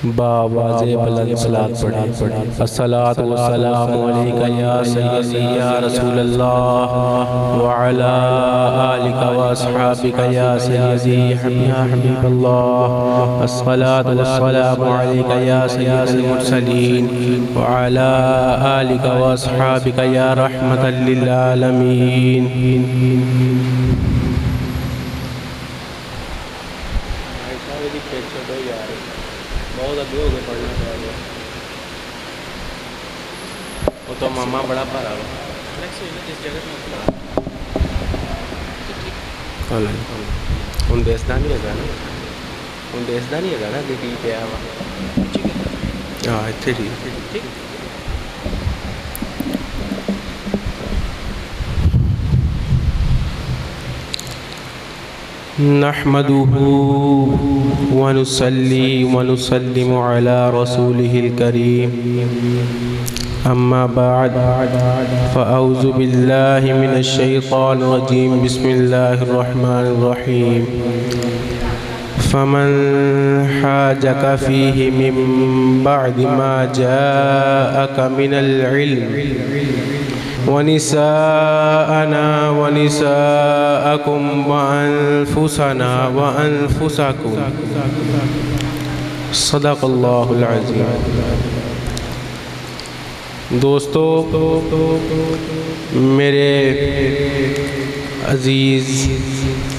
बावाज़े बुलंद सलात पढ़े। अस्सलातु वस्सलामु अलैका या सय्यदी या रसूलल्लाह व अला आलिका व अस्हाबिका या सय्यदी या हबीबल्लाह। अस्सलातु वस्सलामु अलैका या सय्यदल मुरसलीन व अला आलिका व अस्हाबिका या रहमतल लिल आलमीन। बहुत अभी हो गए पढ़ना पड़ेगा। वो तो मामा बड़ा भारा हुआ हूँ दसदा नहीं है ना, हूँ दसदा नहीं है ना कि की पिया वा। हाँ इतने ठीक। नहमदुहु व नुसल्ली व नुसल्लिमु अला रसूलिहिल करीम। अम्मा बाद फ़अऊज़ु बिल्लाहि मिनश शैतानिर रजीम। बिस्मिल्लाहिर रहमानिर रहीम। फ़मन हाजक फ़ीहि मिन बअदि मा जाअक मिनल इल्म वनिसाअना वनिसाअकुम वअन्फुसना वअन्फुसकुम। सदक़ल्लाहुल अज़ीम। दोस्तों, मेरे अज़ीज़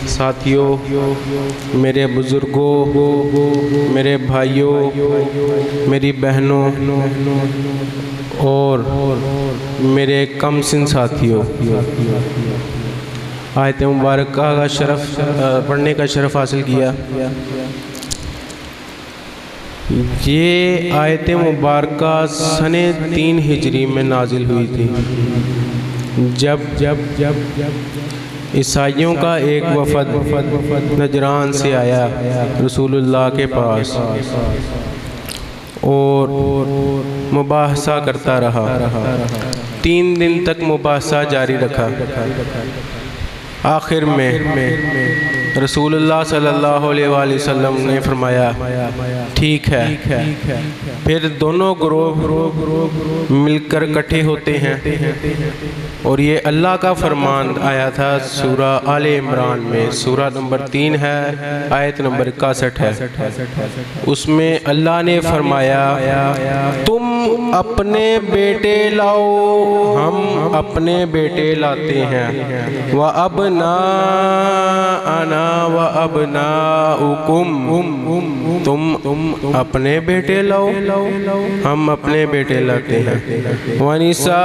साथियों, मेरे बुज़ुर्गों, मेरे भाइयों, मेरी बहनों और मेरे कम सिन साथियों, आयत मुबारक का शरफ़ पढ़ने का शरफ़ हासिल किया। ये आयत मुबारक सने 3 हिजरी में नाजिल हुई थी, जब ईसाइयों का एक वफ़द नजरान से आया रसूलुल्लाह के पास और मुबाहसा करता रहा। 3 दिन तक मुबाहसा जारी रखा। आखिर में रसूलुल्लाह सल्लल्लाहु अलैहि वसल्लम ने फरमाया ठीक है। फिर दोनों ग्रोह मिलकर इकट्ठे होते हैं और ये अल्लाह का फरमान आया था सूरा आले इमरान में, सूरा नंबर 3 है, आयत नंबर 61 है। उसमें अल्लाह ने फरमाया तुम अपने बेटे लाओ, हम अपने बेटे लाते हैं। व अबना आना व अबना उकुम, तुम अपने बेटे लाओ, हम अपने बेटे लाते हैं। वनिसा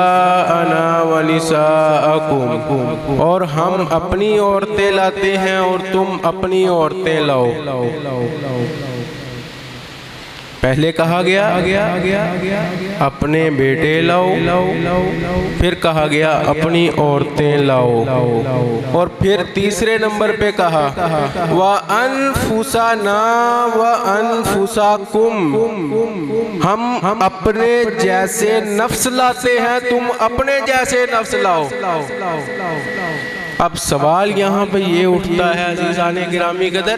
आना वनिसा अकुम, और हम अपनी औरतें लाते हैं और तुम अपनी औरतें लाओ। पहले कहा गया अपने बेटे लाओ, फिर कहा गया अपनी औरतें लाओ, और फिर तीसरे नंबर पे कहा व अनफुसाना व अनफुसाकुम, हम अपने जैसे नफ्स लाते हैं, तुम अपने जैसे नफ्स लाओ। अब सवाल यहाँ पे ये उठता है अज़ीज़ाने गिरामी कदर,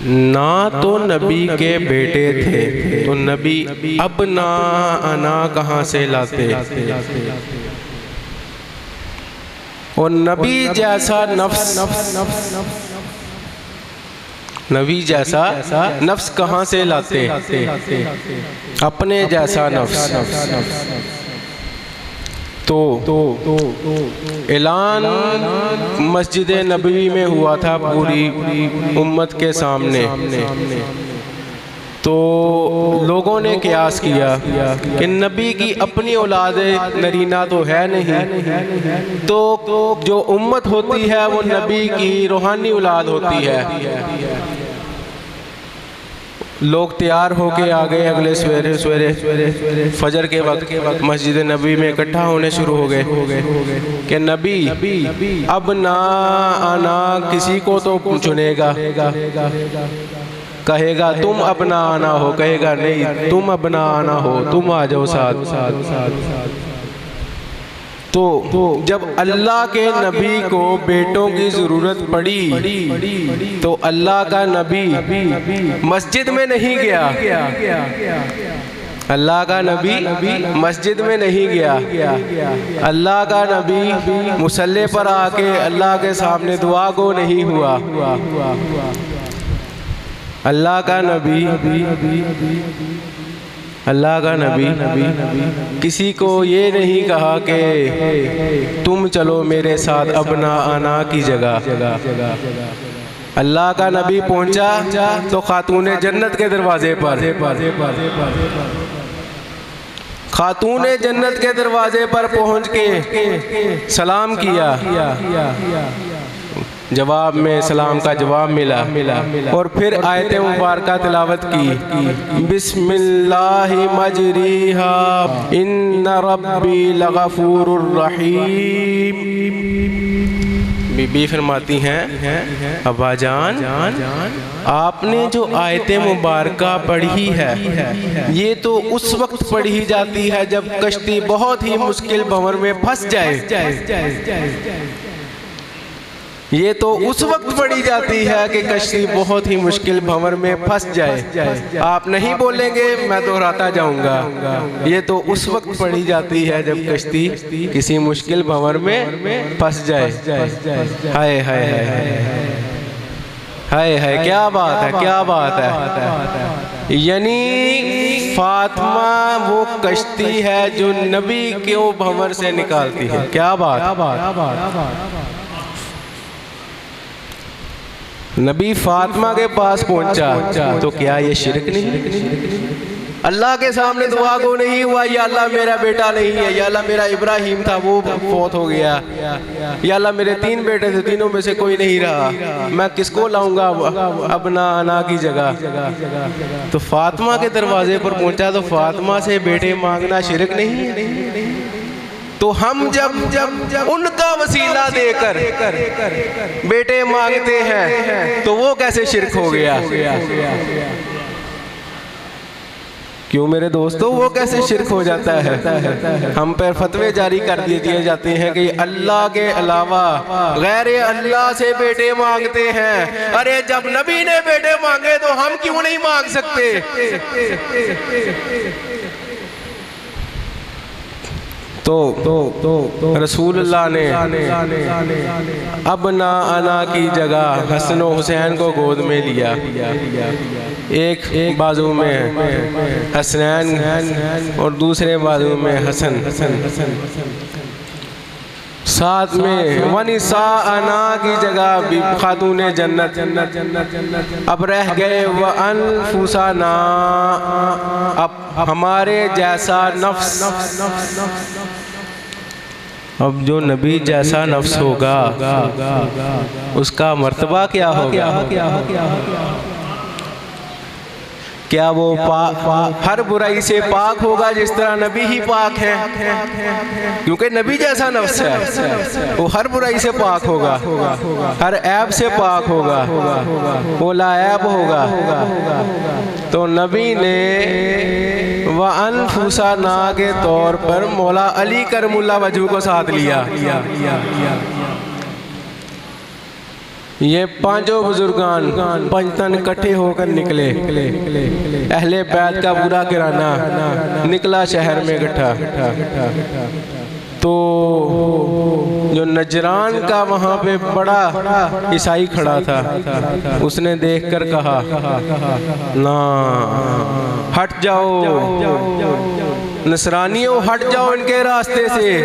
ना तो नबी के बेटे थे तो नबी अब ना आना कहाँ से लाते, और नबी जैसा नफ्स कहाँ से लाते, अपने जैसा नफ्स। तो ऐलान मस्जिद नबवी में हुआ था पूरी उम्मत के सामने। तो लोगों ने क़यास किया कि नबी की अपनी औलाद नरीना तो है नहीं, तो जो उम्मत होती है वो नबी की रूहानी औलाद होती है। लोग तैयार होके आ गए, अगले सवेरे फजर के वक्त मस्जिद नबी में इकट्ठा होने शुरू हो गए कि नबी अब ना आना किसी को तो चुनेगा, कहेगा तुम अपना आना हो, कहेगा नहीं तुम अपना आना हो, तुम आ जाओ साथ। तो जब अल्लाह के नबी को बेटों की ज़रूरत पड़ी तो अल्लाह का नबी मस्जिद में नहीं गया। अल्लाह का नबी मस्जिद में नहीं गया। अल्लाह का नबी मुसल्ले पर आके अल्लाह के सामने दुआ को नहीं हुआ। अल्लाह का नबी किसी को ये नहीं कहा कि तुम चलो मेरे साथ अपना आना की जगह। अल्लाह का नबी पहुंचा तो खातून जन्नत के दरवाजे पर, खातून जन्नत के दरवाजे पर पहुंच के सलाम किया। जवाब में सलाम का जवाब मिला और फिर आयत मुबारका तिलावत की, बिस्मिल्लाहि मजरीहा इन्ना रब्बी लगफूरुर रहीम। बीबी फरमाती हैं, अब्बा जान आपने जो आयत मुबारका पढ़ी है ये तो उस वक्त पढ़ी जाती है जब कश्ती बहुत ही मुश्किल भंवर में फंस जाए। ये तो उस वक्त पढ़ी जाती है कि कश्ती बहुत ही मुश्किल भंवर में फंस जाए। आप नहीं बोलेंगे, मैं दोहराता जाऊंगा। ये तो उस वक्त पढ़ी जाती है जब कश्ती किसी मुश्किल भंवर में फंस जाए। हाय हाय हाय हाय, क्या बात है, क्या बात है। यानी फातिमा वो कश्ती है जो नबी को भंवर से निकालती है। क्या बात। नबी फातिमा के पास पहुंचा तो क्या ये शिरक नहीं? अल्लाह के सामने दुआ को नहीं हुआ, या अल्लाह मेरा बेटा नहीं है, या अल्लाह मेरा इब्राहिम था वो फौत हो गया, या अल्लाह मेरे 3 बेटे थे, तीनों में से कोई नहीं रहा, मैं किसको लाऊंगा अपना आना की जगह। तो फातिमा के दरवाजे पर पहुंचा तो फातिमा से बेटे मांगना शिरक नहीं है। तो हम जब उनका वसीला देकर बेटे मांगते हैं तो वो कैसे शिरक हो गया? क्यों मेरे दोस्तों, वो कैसे शिरक हो जाता है? हम पर फतवे जारी कर दिए जाते हैं कि अल्लाह के अलावा गैर अल्लाह से बेटे मांगते हैं। अरे जब नबी ने बेटे मांगे तो हम क्यों नहीं मांग सकते? तो रसूलुल्लाह ने अपना आना की जगह हसन और हुसैन को गोद में लिया। एक बाजू में हसनैन और दूसरे बाजू में हसन, साथ में वनिसा आना की जगह खातून जन्नत। अब रह गए व अनफुसाना, अब हमारे जैसा नफ्स। अब जो नबी जैसा नफ्स होगा उसका मर्तबा क्या होगा? क्या वो हर बुराई से पाक होगा जिस तरह नबी ही पाक है? क्योंकि नबी जैसा नफ्स है, वो हर बुराई से पाक होगा, हर ऐब से पाक होगा, वो लाऐब होगा। तो नबी ने व अनफुसाना के तौर पर मौला अली करमुल्ला वजू को साथ लिया। ये पांचों बुजुर्गान पंचतन इकट्ठे होकर निकले। अहले बैत का पूरा किराना निकला शहर में इकट्ठा। तो जो नजरान का वहाँ पे बड़ा ईसाई खड़ा था, उसने देखकर कहा, ना हट जाओ नसरानियों, हट जाओ इनके रास्ते से।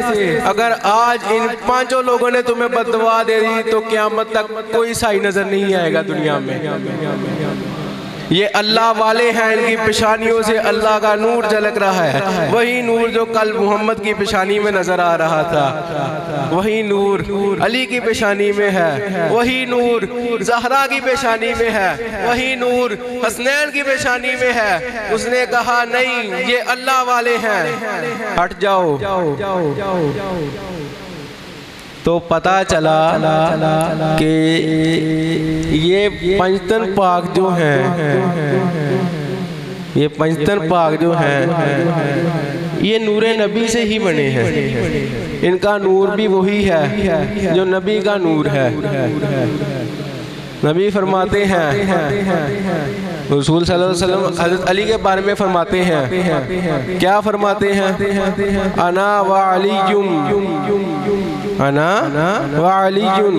अगर आज इन पांचों लोगों ने तुम्हें बददुआ दे दी तो क़यामत तक कोई ईसाई नजर नहीं आएगा दुनिया में। ये अल्लाह वाले हैं, इनकी पेशानियों से अल्लाह का नूर झलक रहा है। वही नूर जो कल मोहम्मद की पेशानी में नजर आ रहा था, वही नूर अली की पेशानी में है, वही नूर ज़हरा की पेशानी में है, वही नूर हसनैन की पेशानी में है। उसने कहा नहीं, ये अल्लाह वाले हैं, हट जाओ। तो पता चला कि ये पंचतन पाक जो हैं, ये पंचतन पाक जो हैं, ये नूर नबी से ही बने हैं। इनका नूर भी वही है जो नबी का नूर है। नबी फरमाते हैं, रसूल सल्लल्लाहु अलैहि वसल्लम हज़रत अली के बारे में फरमाते हैं, क्या फरमाते हैं? अना व अलीयुम, अना व अलीयुन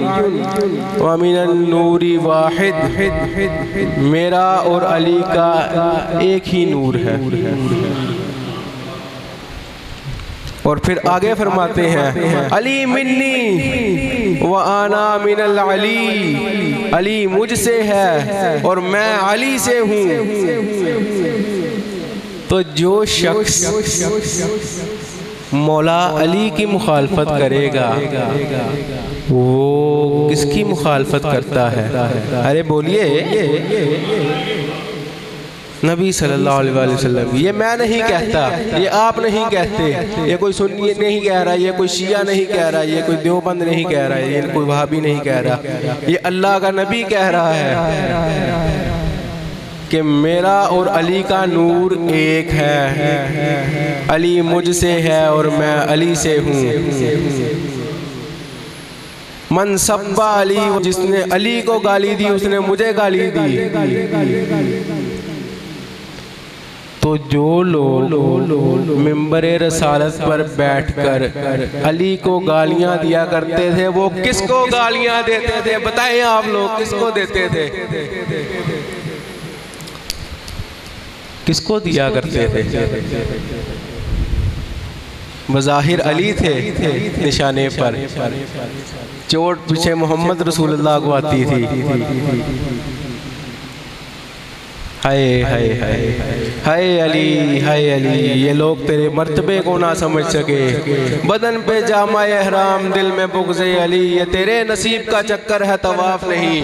व मिनन नूरी वाहिद, मेरा और अली का एक ही नूर है। और फिर आगे फरमाते हैं, अली मिन्नी व आना मिनल अली, अली मुझसे है और मैं अली से हूँ। तो जो शख्स मौला अली की मुखालफत करेगा वो किसकी मुखालफत करता है? अरे बोलिए, नबी सल्लल्लाहु अलैहि वसल्लम। ये मैं नहीं कहता, ये आप नहीं कहते, ये कोई सुन्नी नहीं कह रहा, ये कोई शिया नहीं कह रहा, ये कोई देवबंद नहीं कह रहा, ये कोई वहाबी नहीं कह रहा, ये अल्लाह का नबी कह रहा है कि मेरा और अली का नूर एक है। अली मुझसे है और मैं अली से हूँ। मन सब्बा अली, जिसने अली को गाली दी उसने मुझे गाली दी। तो जो लोग मिंबर रसालत पर बैठकर अली को गालियां दिया करते थे वो किसको गालियां देते थे? बताएं आप लोग, किसको देते थे? किसको दिया करते थे? बज़ाहिर अली थे, निशाने पर चोट पीछे मोहम्मद रसूलुल्लाह को आती थी। हाय हाय हाय हाय अली, हाय अली, ये लोग तेरे मर्तबे को ना समझ सके। बदन पे जामा एहराम, दिल में बुग़्ज़े अली, ये तेरे नसीब का चक्कर है, तवाफ नहीं।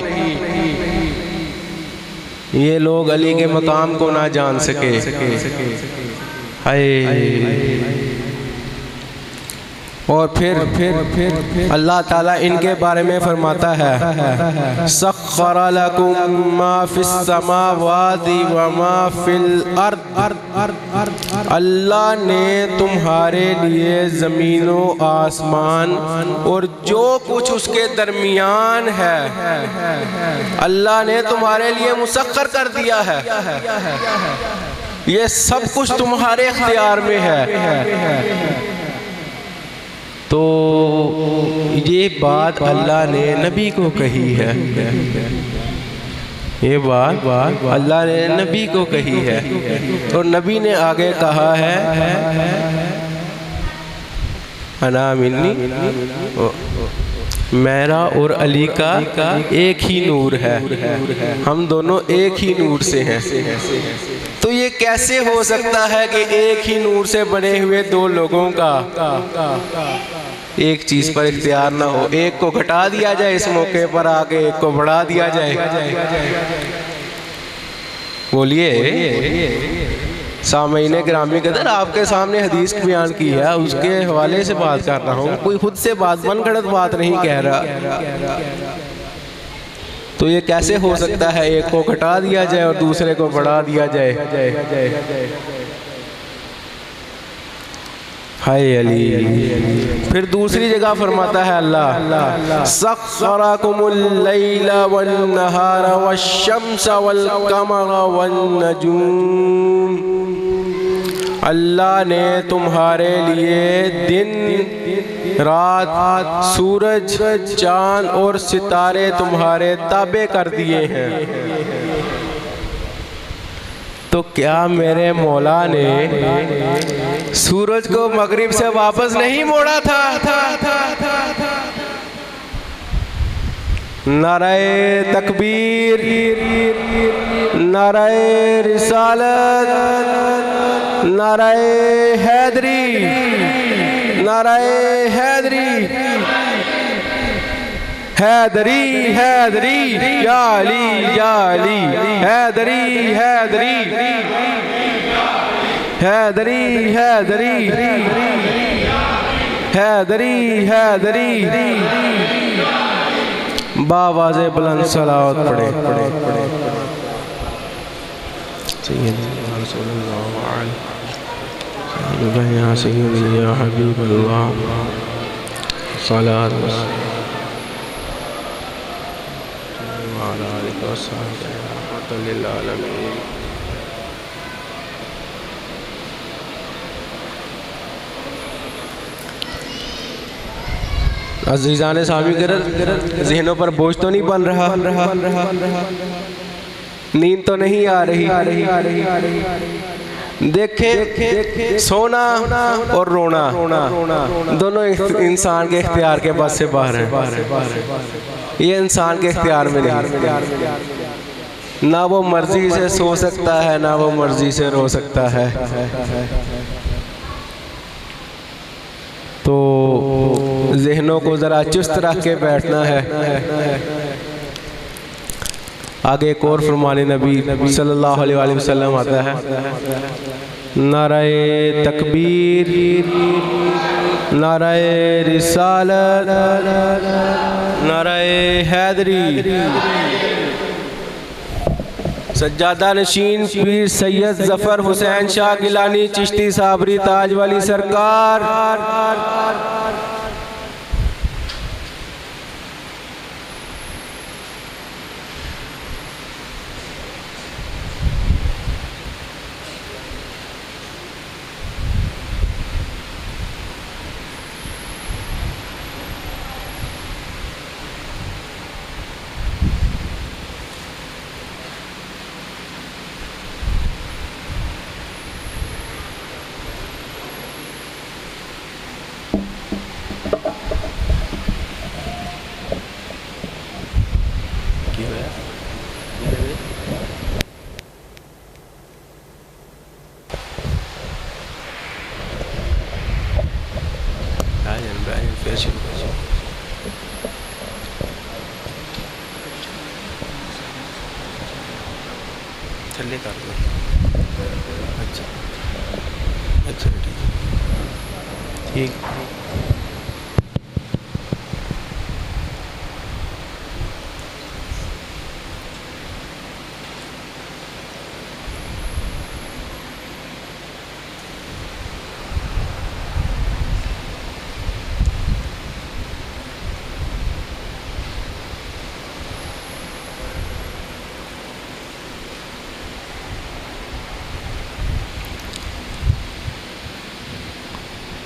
ये लोग अली के मकाम को ना जान सके। हाय। और फिर अल्लाह ताला इनके बारे में फरमाता है, सख्खरा लकुम मा फिस समावाति व मा फिल अर्द, अल्लाह ने तुम्हारे लिए ज़मीनों आसमान और जो कुछ उसके दरमियान है अल्लाह ने तुम्हारे लिए मुसख्खर कर दिया है। ये सब कुछ तुम्हारे इख्तियार में है। तो ये बात अल्लाह ने नबी को कही है, ये बात अल्लाह ने नबी को कही है। और नबी ने आगे कहा है, अना मिन्नी, मेरा और अली का एक ही नूर है, हम दोनों एक ही नूर से हैं। तो ये कैसे हो सकता है कि एक ही नूर से बने हुए दो लोगों का एक चीज पर इख्तियार ना हो? एक को घटा दिया जाए इस मौके पर आके, एक को बढ़ा दिया जाए। बोलिए। सामईने गिरामी कदर, आपके सामने हदीस बयान की है, उसके हवाले से बात कर रहा हूँ, कोई खुद से बात मनगढ़ंत बात नहीं कह रहा। तो ये कैसे हो सकता है एक को घटा दिया जाए और दूसरे को बढ़ा दिया जाए? हाय अली। फिर दूसरी जगह फरमाता है अल्लाह, सख्खरकुमुल लैला वन नहारा वश्शम्स वल कमरा वन नजूम, अल्लाह ने तुम्हारे लिए दिन रात, सूरज, चांद और सितारे तुम्हारे ताबे कर दिए हैं। तो क्या मेरे मौला ने सूरज को मगरिब से वापस नहीं मोड़ा था? नाराए तकबीर, नाराए रिसालत, नाराए हैदरी, नाराए हैदरी, हैदरी हैदरी, या अली या अली, हैदरी हैदरी, हैदरी हैदरी, हैदरी हैदरी। बावाज़े बुलंद सलावत पढ़े। यहाँ से या हबीब अल्लाह सलात अज़ीज़ान सामी ज़हनों पर बोझ तो नहीं बन रहा, नींद तो नहीं आ रही। देखें सोना और रोना दोनों इंसान के इख्तियार के बस से बाहर है। ये इंसान के इख्तियार में नहीं, ना वो मर्जी से सो सकता है ना वो मर्जी से रो सकता है। तो ज़हनों को ज़रा चुस्त रख के बैठना है। आगे एक और फरमाने नबी सल्लल्लाहु अलैहि वसल्लम आता है, नाराए तकबीर, नाराए रिसालत, नाराए हैदरी। सज्जादा नशीन पीर सैयद ज़फ़र हुसैन शाह गिलानी चिश्ती साबरी ताज वाली सरकार। थल्ले कर दो। अच्छा अच्छा ठीक।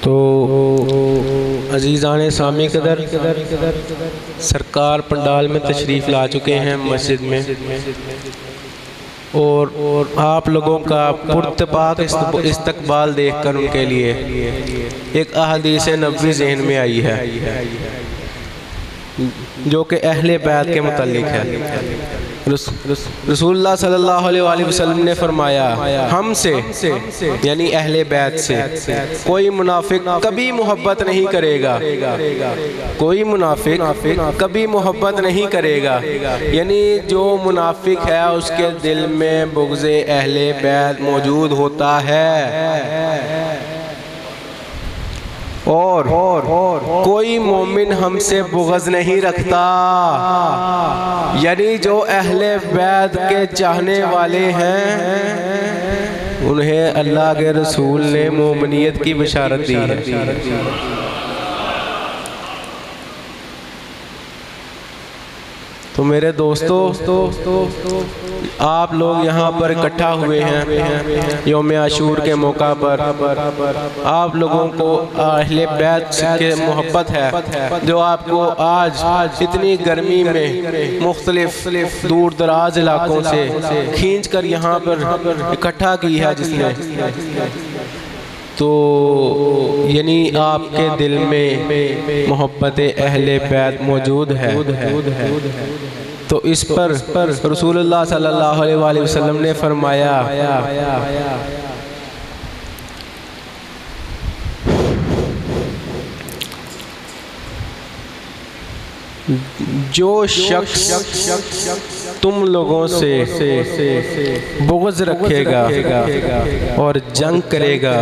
तो अजीज़ान सामी कदर सरकार पंडाल में तशरीफ़ ला चुके हैं मस्जिद में, और आप लोगों का पुरतपाक इस्तकबाल देखकर उनके लिए एक अहदीस नबवी ज़हन में आई है जो कि अहले बैत के मुतालिक है। रसूलुल्लाह सल्लल्लाहु अलैहि वसल्लम ने फरमाया, हमसे यानी अहले बैत से कोई मुनाफिक कभी मोहब्बत नहीं करेगा, कोई मुनाफिक कभी मोहब्बत नहीं करेगा। यानी जो मुनाफिक है उसके दिल में बुग़्ज़े अहले बैत मौजूद होता है, और कोई मोमिन हमसे बुग़्ज़ नहीं रखता। यानी जो अहले बैत के चाहने वाले हैं उन्हें अल्लाह के रसूल ने मोमिनियत की बशारत दी है। तो मेरे दोस्तों आप लोग यहाँ पर इकट्ठा हुए हैं यौम आशूर के मौका पर। आप लोगों को अहले बैत के मोहब्बत है जो आपको आज इतनी गर्मी में मुख्तलिफ दूर दराज इलाकों से खींच कर यहाँ पर इकट्ठा की है जिसने। तो यानी आपके दिल में मोहब्बत अहले बैत मौजूद है। तो इस पर रसूलुल्लाह सल्लल्लाहु अलैहि वसल्लम ने फरमाया, जो शख्स तुम लोगों से बुग़्ज़ रखेगा और जंग करेगा,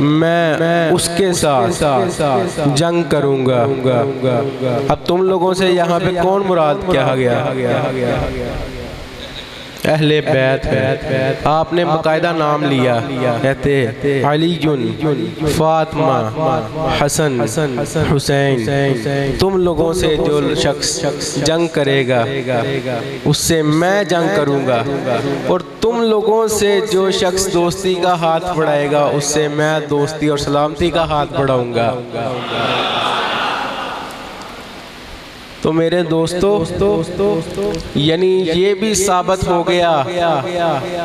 मैं उसके साथ जंग करूँगा। अब तुम लोगों से यहाँ पे कौन मुराद कहा गया? अहले बैत है। आपने बाकायदा नाम लिया, कहते अलीजुन, फातिमा, हसन, हुसैन। तुम लोगों से जो शख्स जंग करेगा उससे मैं जंग करूंगा, और तुम लोगों से जो शख्स दोस्ती का हाथ बढ़ाएगा उससे मैं दोस्ती और सलामती का हाथ बढ़ाऊंगा। तो मेरे दोस्तों यानी ये भी साबित हो गया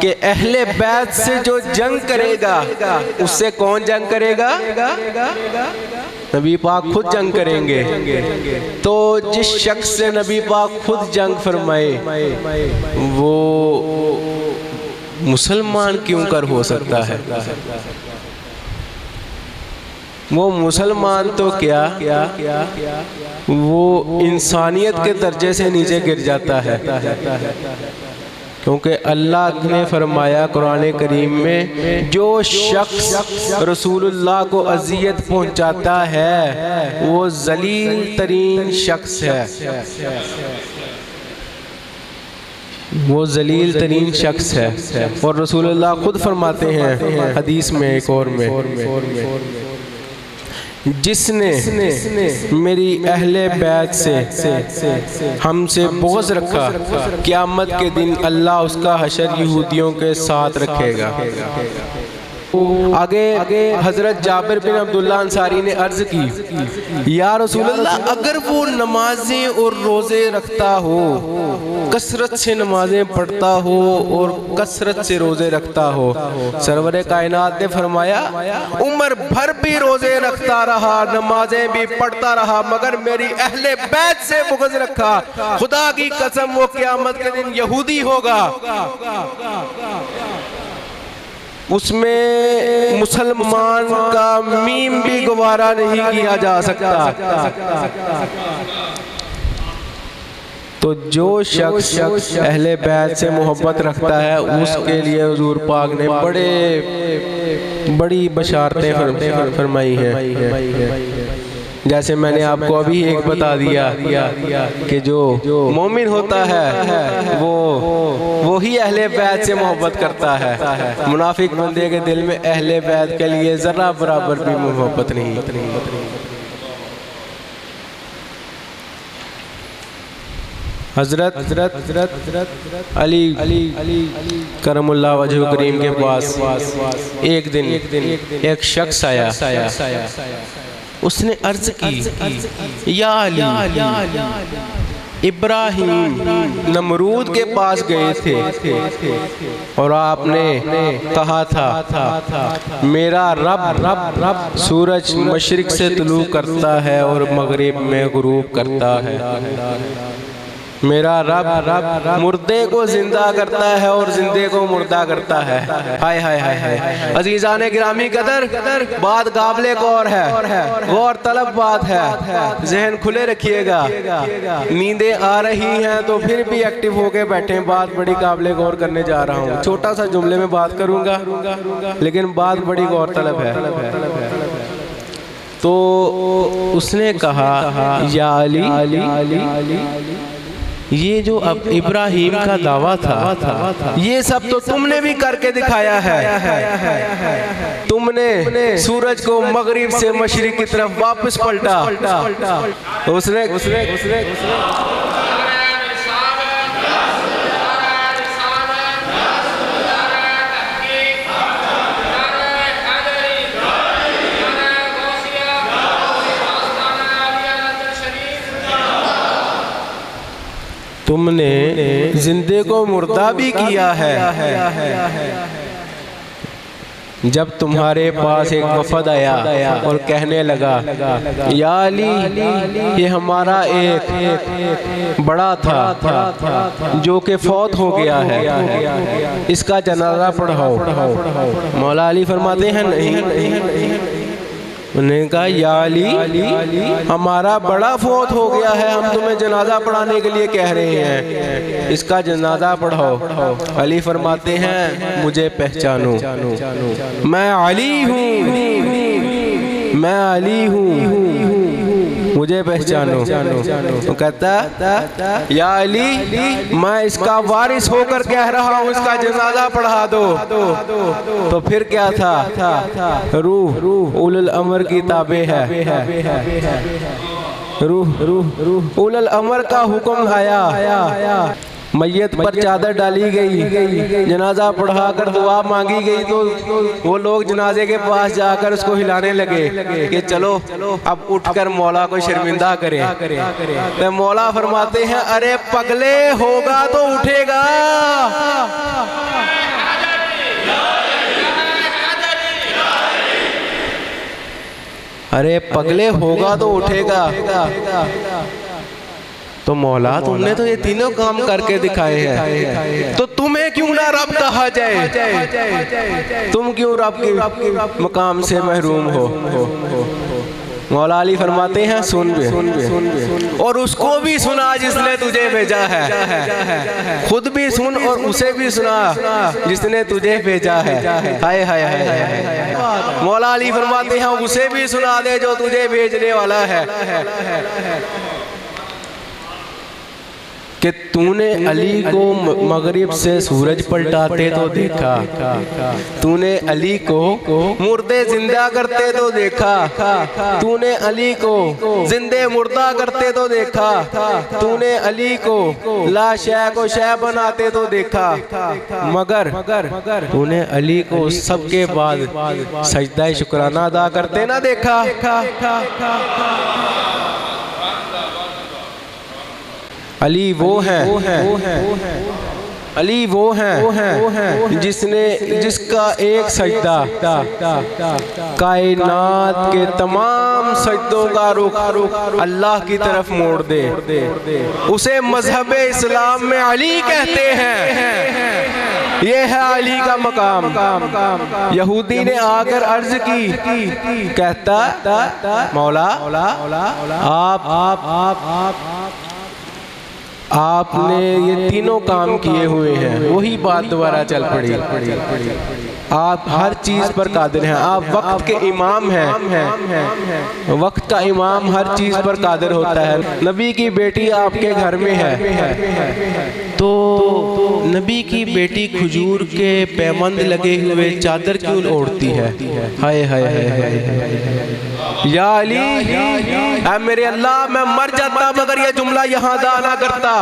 कि अहले बैत से जो जंग करेगा उससे कौन जंग करेगा? नबी पाक खुद जंग करेंगे। तो जिस शख्स से नबी पाक खुद जंग फरमाए वो मुसलमान क्यों कर हो सकता है? वो मुसलमान तो क्या वो इंसानियत के दर्जे से नीचे गिर जाता है, क्योंकि अल्लाह ने फरमाया कुरान करीम में, जो शख्स रसूलुल्लाह को अज़ियत पहुंचाता है वो ज़लील तरीन शख्स है, वो जलील तरीन शख्स है। और रसूलुल्लाह खुद फरमाते हैं हदीस में एक और में, जिसने मेरी अहले बैत से हमसे बुग़्ज़ रखा, क़यामत के दिन अल्लाह उसका हशर यहूदियों के साथ रखेगा। आगे हजरत जाबिर बिन अब्दुल्ला अंसारी ने अर्ज की, या रसूलल्लाह, अगर वो नमाजें और रोज़े रखता हो, कसरत से नमाजें पढ़ता हो और कसरत से रोज़े रखता हो, सरवरे कायनात ने फरमाया उम्र भर भी रोज़े रखता रहा, नमाजें भी पढ़ता रहा, मगर मेरी अहले बैत से बुग़्ज़ रखा, खुदा की कसम वो क़यामत के दिन यहूदी होगा, उसमें मुसलमान का मीम भी गवारा नहीं किया जा सकता। तो जो शख्स अहले बैत से मोहब्बत रखता है उसके लिए हुजूर पाक ने बड़ी बशारतें फरमाई हैं। जैसे मैंने आपको अभी एक बता दिया कि जो मोमिन होता है वो ही अहले बैत से मोहब्बत करता है। मुनाफिक बंदे के दिल में अहले बैत के लिए जरा बराबर भी मोहब्बत नहीं। हजरत अली करमुल्लाह वजह करीम के पास एक दिन एक शख्स आया, उसने अर्ज की, या अली, इब्राहिम नमरूद के पास गए थे और आपने कहा था मेरा रब सूरज मशरिक से तुलू करता है और मगरिब में गुरूब करता है, मेरा रब मुर्दे को जिंदा करता है और जिंदे को मुर्दा करता है। हाय हाय हाय हाय। अजीजाने गिरामी कदर, बात काबिले गौर है, गौर तलब बात है, जहन खुले रखिएगा। नींदें आ रही हैं तो फिर भी एक्टिव होके बैठे, बात बड़ी काबिले गौर करने जा रहा हूँ। छोटा सा जुमले में बात करूँगा लेकिन बात बड़ी गौर तलब है। तो उसने कहा, या अली, ये जो अब इब्राहिम का दावा था ये सब तो तुमने भी करके दिखाया है। तुमने सूरज को मगरिब से मशरिक की तरफ वापस पलटा। उसने तुमने जिंदे को मुर्दा भी किया है। जब तुम्हारे पास एक वफद आया और कहने लगा, या अली, ये हमारा एक बड़ा था जो कि फौत हो गया है, इसका जनाजा पढ़ाओ। मौला अली फरमाते हैं नहीं। उन्होंने कहा, या अली, हमारा बड़ा फौत हो गया है, हम तुम्हें जनाजा पढ़ाने के लिए कह रहे हैं, इसका जनाजा पढ़ाओ। अली फरमाते हैं, मुझे पहचानो, मैं अली हूँ, मैं अली हूँ। मुझे पहचानो। तो कहता या अली मैं इसका वारिस होकर कह रहा हूँ इसका जनाजा पढ़ा दो। तो फिर क्या था, रूह उलुल अमर की ताबे है, रूह उलुल अमर का हुक्म आया, मैयत पर चादर डाली गई, जनाजा पढ़ा कर दुआ मांगी गई। तो वो लोग जनाजे के पास जाकर उसको हिलाने लगे कि चलो अब उठकर मौला को शर्मिंदा करें। तो मौला फरमाते हैं अरे पगले होगा तो उठेगा। अरे पगले होगा तो उठेगा। तो मौला तुमने तो ये तीनों काम करके दिखाए हैं, तो तुम्हें क्यों ना रब कहा जाए? तुम क्यों रब के मकाम से महरूम हो? मौला अली फरमाते हैं सुन भी, और उसको भी सुना जिसने तुझे भेजा है, खुद भी सुन और उसे भी सुना जिसने तुझे भेजा है। हाय हाय हाय। मौला अली फरमाते हैं उसे भी सुना दे जो तुझे भेजने वाला है कि तूने अली को मगरिब से सूरज पलटाते तो देखा, तूने अली को मुर्दे जिंदा करते तो देखा, तूने अली को जिंदे मुर्दा करते तो देखा, तूने अली को ला शय को शय बनाते तो देखा, मगर तूने अली को सबके बाद सजदा शुक्राना अदा करते ना देखा। अली वो है, अली वो है जिसका एक सजदा कायनात के तमाम सजदों का रुख अल्लाह की तरफ मोड़ दे। उसे मजहब इस्लाम में अली कहते हैं। ये है अली का मकाम। यहूदी ने आकर अर्ज की, कहता मौला आपने ये तीनों काम किए हुए हैं। वही बात दोबारा चल पड़ी, आप हर चीज पर कादिर हैं, आप वक्त के इमाम हैं, वक्त का इमाम हर चीज पर कादिर होता है। नबी की बेटी आपके घर में है, तो नबी की बेटी खजूर के पैबंद लगे हुए चादर क्यों ओढ़ती है? हाय हाय हाय। या अली ऐ मेरे अल्लाह मैं मर जाता मगर ये जुमला यहाँ अदा ना करता,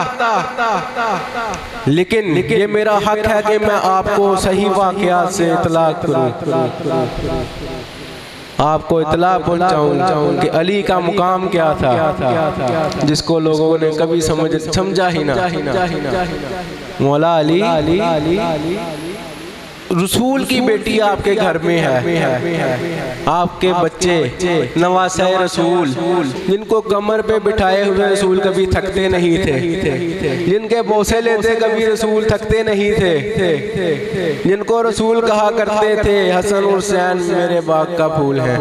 लेकिन ये मेरा हक है कि मैं आपको सही वाक़यात से इतला करूं, आपको इतला पहुंचाऊं कि अली का मुकाम क्या था, जिसको लोगों ने कभी समझा ही ना। मौला अली रसूल की बेटी आपके घर में है, आपके बच्चे नवासे रसूल जिनको कमर पे बिठाए हुए रसूल कभी थकते नहीं थे, जिनके बोसे लेते कभी रसूल थकते नहीं थे, जिनको रसूल कहा करते थे हसन हुसैन मेरे बाग का फूल है।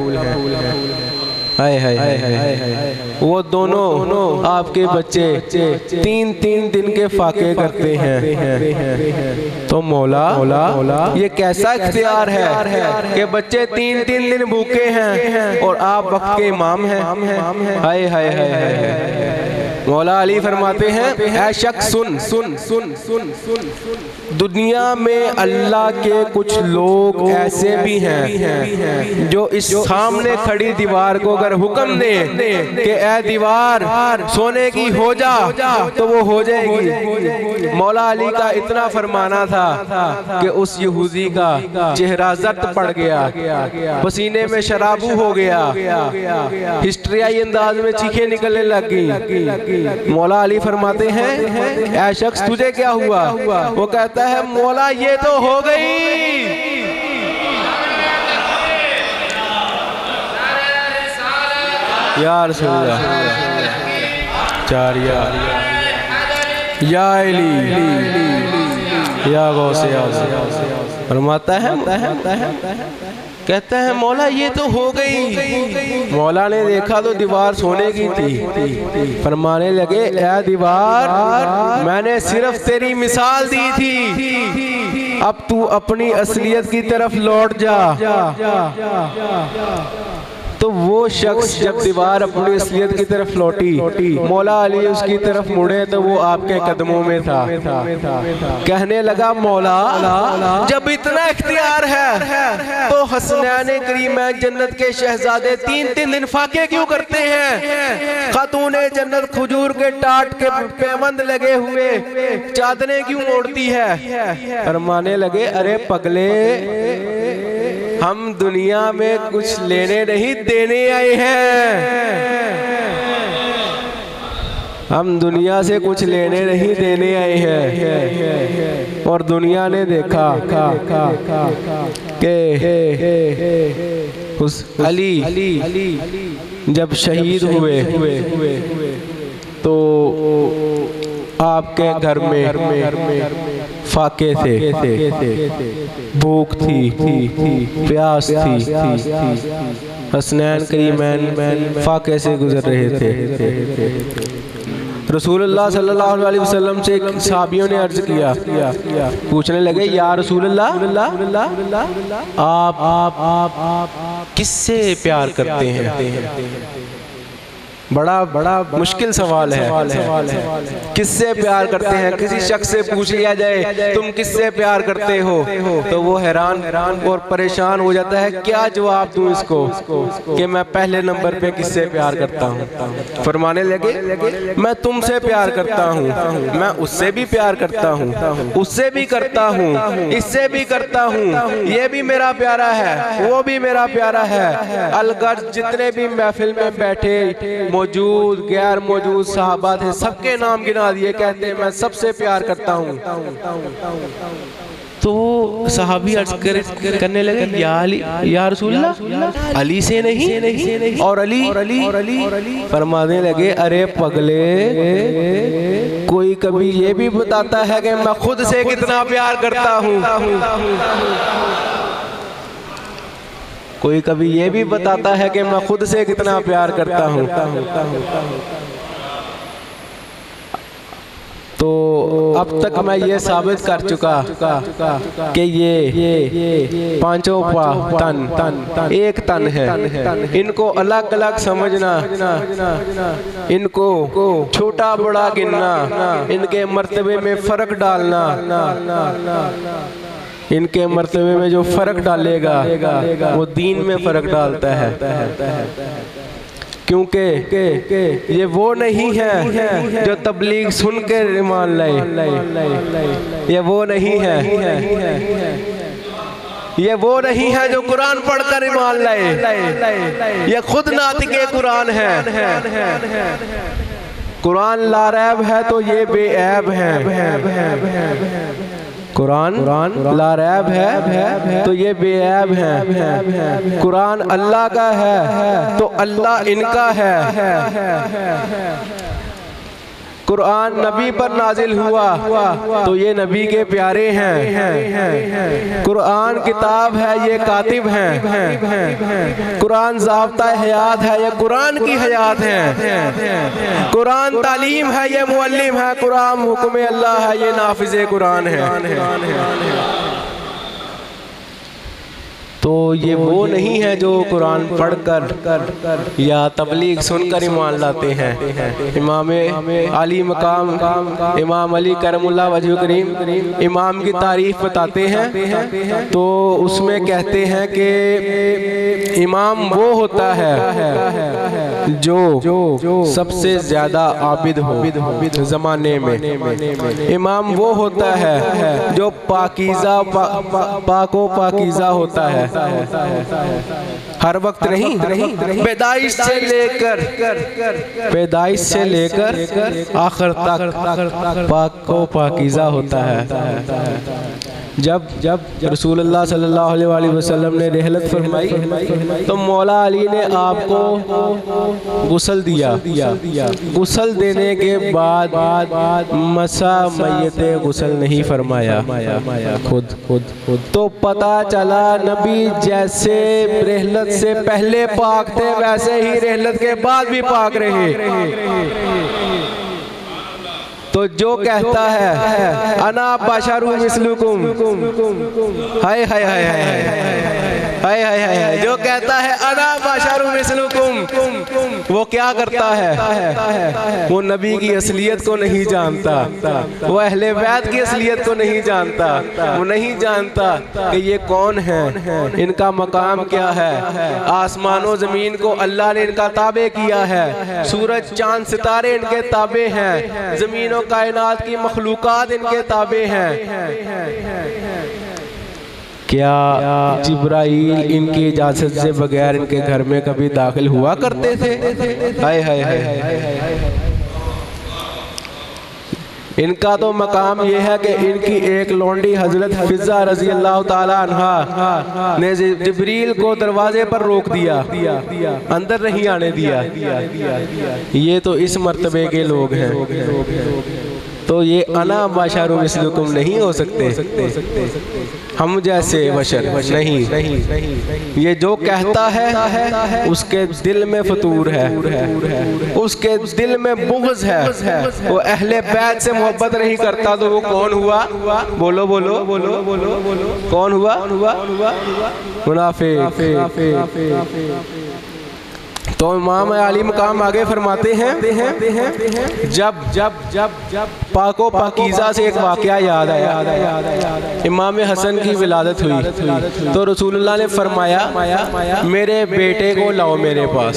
हाय हाय हाय। वो दोनों आपके बच्चे 3-3 दिन के फाके करते हैं। तो मौला ये कैसा इख्तियार है कि बच्चे 3-3 दिन भूखे हैं और आप वक्त के इमाम हैं? हाय हाय हाय। मौला अली फरमाते हैं ऐ शख्स सुन, दुनिया में अल्लाह के कुछ लोग ऐसे भी हैं जो इस सामने खड़ी दीवार को अगर हुक्म दे कि ऐ दीवार सोने की हो जा तो वो हो जाएगी। मौला अली का इतना फरमाना था कि उस यहूदी का चेहरा जर्द पड़ गया, पसीने में शराबू हो गया, हिस्ट्रियाई अंदाज में चीखें निकलने लग गई। मौला अली फरमाते हैं ऐ शख्स तुझे क्या हुआ? वो कहता है मौला ये तो हो गई। यार चार या अली या गौसे फरमाता है, कहता है मौला ये तो हो गई। मौला ने देखा तो दीवार सोने की थी, फरमाने लगे ऐ दीवार मैंने सिर्फ तेरी मिसाल दी थी, अब तू अपनी असलियत की तरफ लौट जा। तो वो शख्स जब दीवार अपनी असलियत की तरफ लौटी, मौला अली उसकी तरफ मुड़े तो वो आपके कदमों में था। कहने लगा, मौला जब इतना इख्तियार है तो हसनैन करीमैन जन्नत के शहजादे 3-3 दिन फाके क्यों करते हैं? खातूने जन्नत खजूर के टाट के पैबंद लगे हुए चादरें क्यों ओढ़ती है? फरमाने लगे, अरे पगले, हम दुनिया में कुछ लेने नहीं देने आए हैं। हम दुनिया से कुछ लेने नहीं देने आए हैं। और दुनिया ने देखा कि उस अली जब शहीद हुए तो आपके घर में फाके थे, भूख थी, प्यास थी। हसनैन करीमैन फाके से गुजर रहे थे। रसूलुल्लाह सल्लल्लाहु अलैहि वसल्लम से सहाबियों ने अर्ज किया, पूछने लगे, या रसूलुल्लाह, आप किससे प्यार करते हैं? बड़ा मुश्किल सवाल है। किससे प्यार करते हैं? किसी शख्स से पूछ लिया जाए तुम किससे प्यार करते हो तो वो हैरान और परेशान हो जाता है, क्या जवाब दूं इसको कि मैं पहले नंबर पे किससे प्यार करता हूँ। फरमाने लगे, मैं तुमसे प्यार करता हूँ, मैं उससे भी प्यार करता हूँ, उससे भी करता हूँ, इससे भी करता हूँ, ये भी मेरा प्यारा है, वो भी मेरा प्यारा है। अलगर्ज जितने भी महफिल में बैठे मौजूद गैर मौजूद सहाबा थे, सबके नाम गिना दिए, कहते हैं मैं सबसे प्यार करता हूँ। तो सहाबी अर्ज करने लगे, या रसूलल्लाह, अली से नहीं और अली फरमाने लगे, अरे पगले, कोई कभी ये भी बताता है कि मैं खुद से कितना प्यार करता हूँ? कोई कभी ये भी बताता है कि मैं खुद से कितना प्यार करता हूँ? तो अब तक मैं ये साबित कर चुका कि ये पांचों तन एक तन है। इनको अलग अलग समझना, इनको छोटा बड़ा गिनना, इनके मर्तबे में फर्क डालना, इनके मर्तबे में जो फर्क डालेगा वो दीन में फर्क डालता है। क्योंकि ये वो नहीं है जो तबलीग सुन के ईमान लाए, ये वो नहीं है, ये वो नहीं है जो कुरान पढ़कर ईमान लाए, ये खुद नातिके कुरान है। कुरान लारैब है तो ये बेऐब है। कुरान लारैब है तो ये बेऐब है। कुरान अल्लाह का है तो अल्लाह इनका है। कुरान नबी पर नाजिल हुआ तो ये नबी के प्यारे हैं। कुरान किताब है, ये कातिब हैं। कुरान ज़ाब्ता हयात है, ये कुरान की हयात है। कुरान तालीम है, ये मुअल्लिम है। कुरान हुक्म अल्लाह है, ये नाफिज़े कुरान है। तो ये वो नहीं है जो कुरान पढ़कर या तबलीग सुनकर ईमान लाते हैं। इमाम अली मकाम इमाम अली करमुल्लाह वजह करीम इमाम की तारीफ बताते हैं तो उसमें कहते हैं कि इमाम वो होता है जो सबसे ज़्यादा आबिद हो ज़माने में। इमाम वो होता है जो पाकीज़ा पाको पाकीज़ा होता है, हर वक्त नहीं, पैदाइश से लेकर आखिर तक पाको पाकीज़ा होता है। जब रसूलुल्लाह सल्लल्लाहु अलैहि वसल्लम ने रहलत फरमाई तो मौला अली ने आपको गुस्ल दिया। गुस्ल देने के बाद मसा मय्यत गुस्ल नहीं फरमाया खुद। तो पता चला नबी जैसे रहलत से पहले पाक थे वैसे ही रहलत के बाद भी पाक रहे। तो जो कहता है अना बशरुम मिस्लुकुम, हाय हाय हाय हाय हाय हाय हाय, जो कहता है अना बशरुम मिस्लुकुम, वो क्या करता है? वो नबी की असलियत को नहीं जानता, वो अहले बैत की असलियत को नहीं जानता, वो नहीं जानता कि ये कौन है, इनका मकाम क्या है। आसमानों ज़मीन को अल्लाह ने इनका ताबे किया है, सूरज चांद सितारे इनके ताबे हैं, ज़मीनों कायनात की मखलूकात इनके ताबे हैं। क्या जिब्राईल इनकी इजाज़त से बगैर इनके घर में कभी दाखिल हुआ करते थे? हाय हाय हाय। इनका तो मकाम ये है कि इनकी एक लौंडी हजरत फिजा रजी अल्लाह ताला अन्हा ने जिब्रील को दरवाजे पर रोक दिया, अंदर नहीं आने दिया। ये तो इस मर्तबे के लोग हैं। तो ये अना बशरुम मिस्लुकुम नहीं हो सकते, हम जैसे बशर नहीं। ये जो कहता है उसके दिल में फतूर है, उसके दिल में बुग़्ज़ है, वो अहले बैत से मोहब्बत नहीं करता। तो वो कौन हुआ? बोलो बोलो बोलो बोलो बोलो, कौन हुआ? मुनाफिक। तो इमाम आली मकाम आगे फरमाते हैं, जब जब जब जब पाको पाकीज़ा से एक वाक़या याद आया। इमाम हसन की विलादत हुई तो रसूलुल्लाह ने फरमाया मेरे बेटे को लाओ मेरे पास।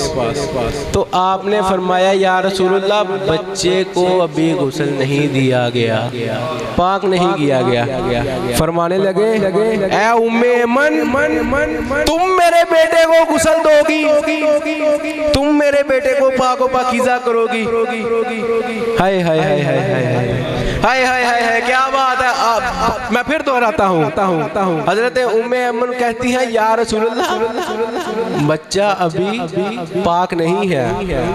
तो आपने फरमाया या रसूलुल्लाह बच्चे को अभी गुस्ल नहीं दिया गया, पाक नहीं किया गया। फरमाने लगे ऐ उम्मे मन, तुम मेरे बेटे को गुस्ल दोगी, तुम मेरे बेटे को पाको पाकीज़ा करोगी। हाय हाय हाय हाय हाय हाय हाय हाय, क्या बात है। मैं फिर दोहराता हूँ, हजरत उम्मे अमन कहती हैं या रसूलुल्लाह बच्चा अभी पाक नहीं है,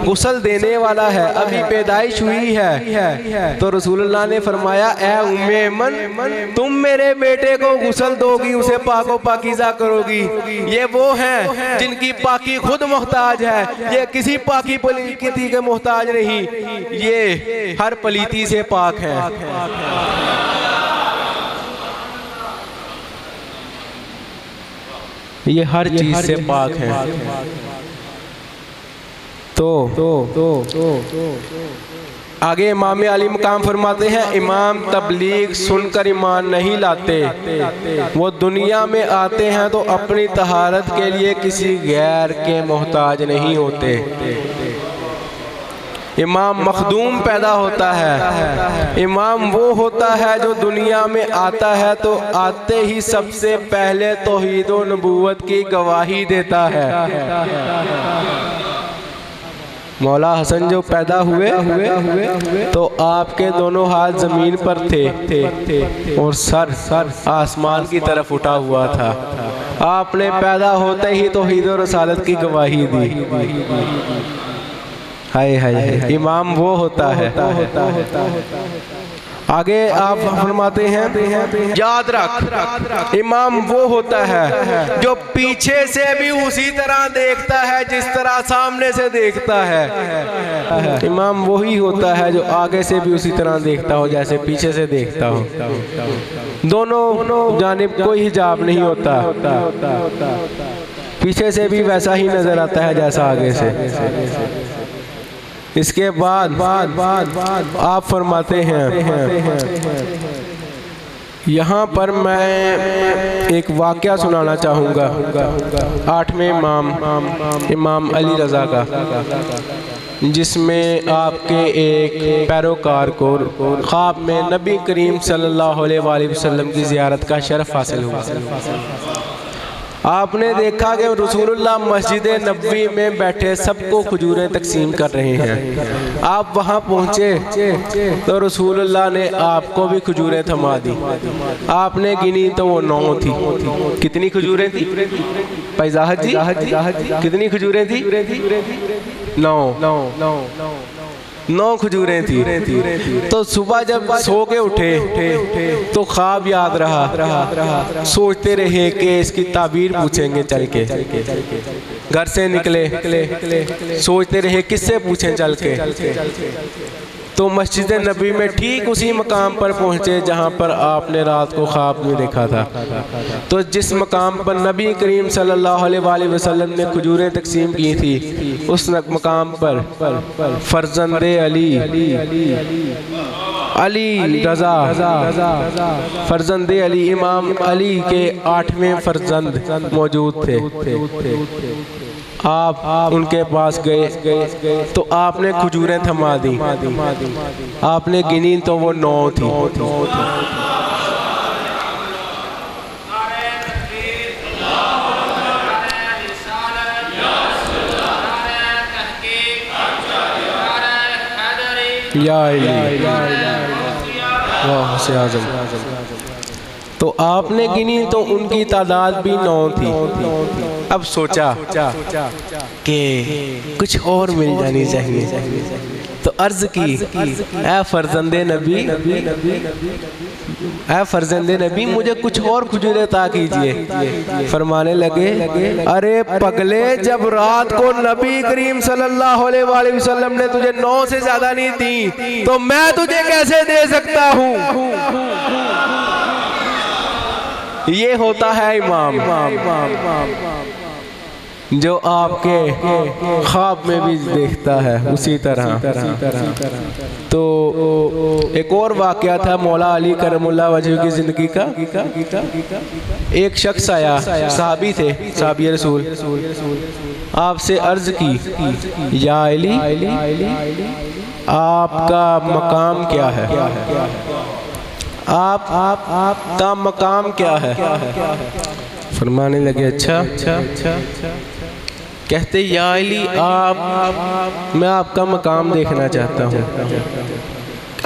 गुस्ल देने वाला है, अभी पैदाइश हुई है। तो रसूलुल्लाह ने फरमाया ऐ उम्मे अमन, तुम मेरे बेटे को गुस्ल दोगी, उसे पाको पाकीज़ा करोगी। ये वो हैं जिनकी पाकी खुद मोहताज है, ये किसी पाकी पलीती के मोहताज नहीं, ये हर पलीती से पाक है। ये हर चीज से पाक है। आगे इमाम अली मकाम फरमाते हैं इमाम तबलीग सुनकर ईमान नहीं लाते, वो दुनिया में आते हैं तो अपनी तहारत के लिए किसी गैर के मोहताज नहीं होते। इमाम मखदूम पैदा होता है, इमाम वो होता है जो दुनिया में आता है तो आते ही सबसे पहले तौहीद व नबूवत की गवाही देता है। मौला हसन जो पैदा हुए तो आपके दोनों हाथ ज़मीन पर थे और सर आसमान की तरफ उठा हुआ था। आपने पैदा होते ही तौहीद व रसालत की गवाही दी। हाय हाय हाय, इमाम वो होता है। आगे आप फरमाते हैं याद रख इमाम वो होता है जो पीछे से भी उसी तरह देखता है जिस तरह सामने से देखता है। इमाम वही होता है जो आगे से भी उसी तरह देखता हो जैसे पीछे से देखता हो। दोनों जानिब कोई हिजाब नहीं होता, पीछे से भी वैसा ही नजर आता है जैसा आगे से। इसके बाद आप फरमाते हैं यहाँ पर मैं एक वाक़या सुनाना चाहूँगा 8वें इमाम अली रज़ा का, जिसमें आपके एक पैरोकार को ख्वाब में नबी करीम सल्लल्लाहु अलैहि वसल्लम की ज़ियारत का शर्फ हासिल हुआ। आपने देखा कि रसूलुल्लाह मस्जिद नबवी में बैठे सबको खजूरें तकसीम कर रहे हैं। आप वहां पहुंचे तो रसूलुल्लाह ने आपको भी खजूरें थमा दी। आपने गिनी तो वो 9 थी। कितनी खजूरें थी पैजाहत जी? कितनी खजूरें थी? 9 खजूरें थी। तो सुबह जब सो के उठे तो ख्वाब याद रहा। सोचते रहे कि इसकी ताबीर पूछेंगे चल के। घर से निकले सोचते रहे किससे पूछें चल के। तो मस्जिद नबी में ठीक उसी मकाम पर पहुँचे जहाँ पर आपने रात को ख्वाब में देखा था। तो जिस मकाम पर नबी करीम सल्लल्लाहु अलैहि वसल्लम ने खजूरें तकसीम की थी, उस मकाम पर फर्जंदे अली रज़ा फर्जंदे अली इमाम अली के 8वें फर्जंद मौजूद थे। आप उनके पास गए तो आपने खजूरें थमा दी। आपने गिनी तो वो 9 थी। वाह से आज़म। तो आपने गिनी तो उनकी तादाद भी 9 थी। अब सोचा कि कुछ और मिल जानी चाहिए, तो अर्ज की, ऐ फर्जंदे नबी, ऐ फर्जंदे नबी, मुझे कुछ और खजूरें अता कीजिए। फरमाने लगे, अरे पगले, जब रात को नबी करीम सल्लल्लाहु अलैहि वसल्लम ने तुझे 9 से ज्यादा नहीं दी, तो मैं तुझे कैसे दे सकता हूँ। ये होता है इमाम, जो आपके ख्वाब में भी देखता है उसी तरह। तो एक और वाक़या था मौला अली करमुल्लाह वजह की ज़िंदगी का। एक शख्स आया, सहाबी थे, सहाबी रसूल, आपसे अर्ज़ की, या अली, आपका मकाम क्या है, आपका मकाम क्या है। फरमाने लगे, अच्छा। कहते, या अली, मैं आपका मकाम देखना चाहता हूँ।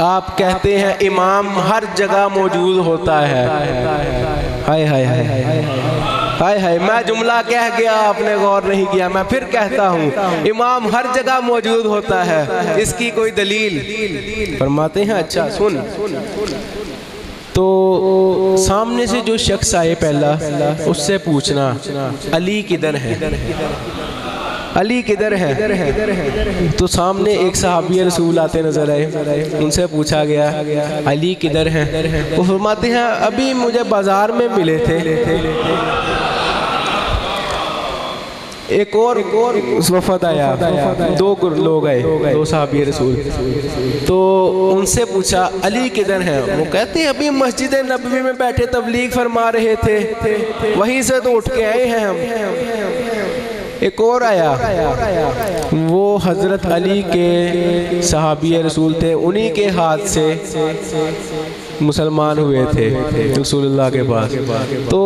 आप कहते हैं इमाम हर जगह मौजूद होता है। हाय हाय हाय हाय हाय, मैं जुमला कह गया, आपने गौर नहीं किया। मैं फिर कहता हूँ, इमाम हर जगह मौजूद होता है, इसकी कोई दलील। फरमाते हैं, अच्छा सुन। तो सामने से जो शख्स आए पहला, उससे पूछना, अली किधर है, अली किधर है। तो सामने एक सहाबी रसूल आते नजर आए, उनसे पूछा गया, अली किधर है। वो फरमाते हैं, अभी मुझे बाजार में मिले थे। एक और वफद आया, 2 लोग आए, 2 सहाबी रसूल। तो उनसे पूछा, अली किधर है। वो कहते हैं, अभी मस्जिद नबवी में बैठे तबलीग फरमा रहे थे, वहीं से तो उठ के आए हैं हम। एक और आया, वो हज़रत अली के सहाबी रसूल थे, उन्हीं के हाथ से मुसलमान हुए थे रसूलुल्लाह के पास। तो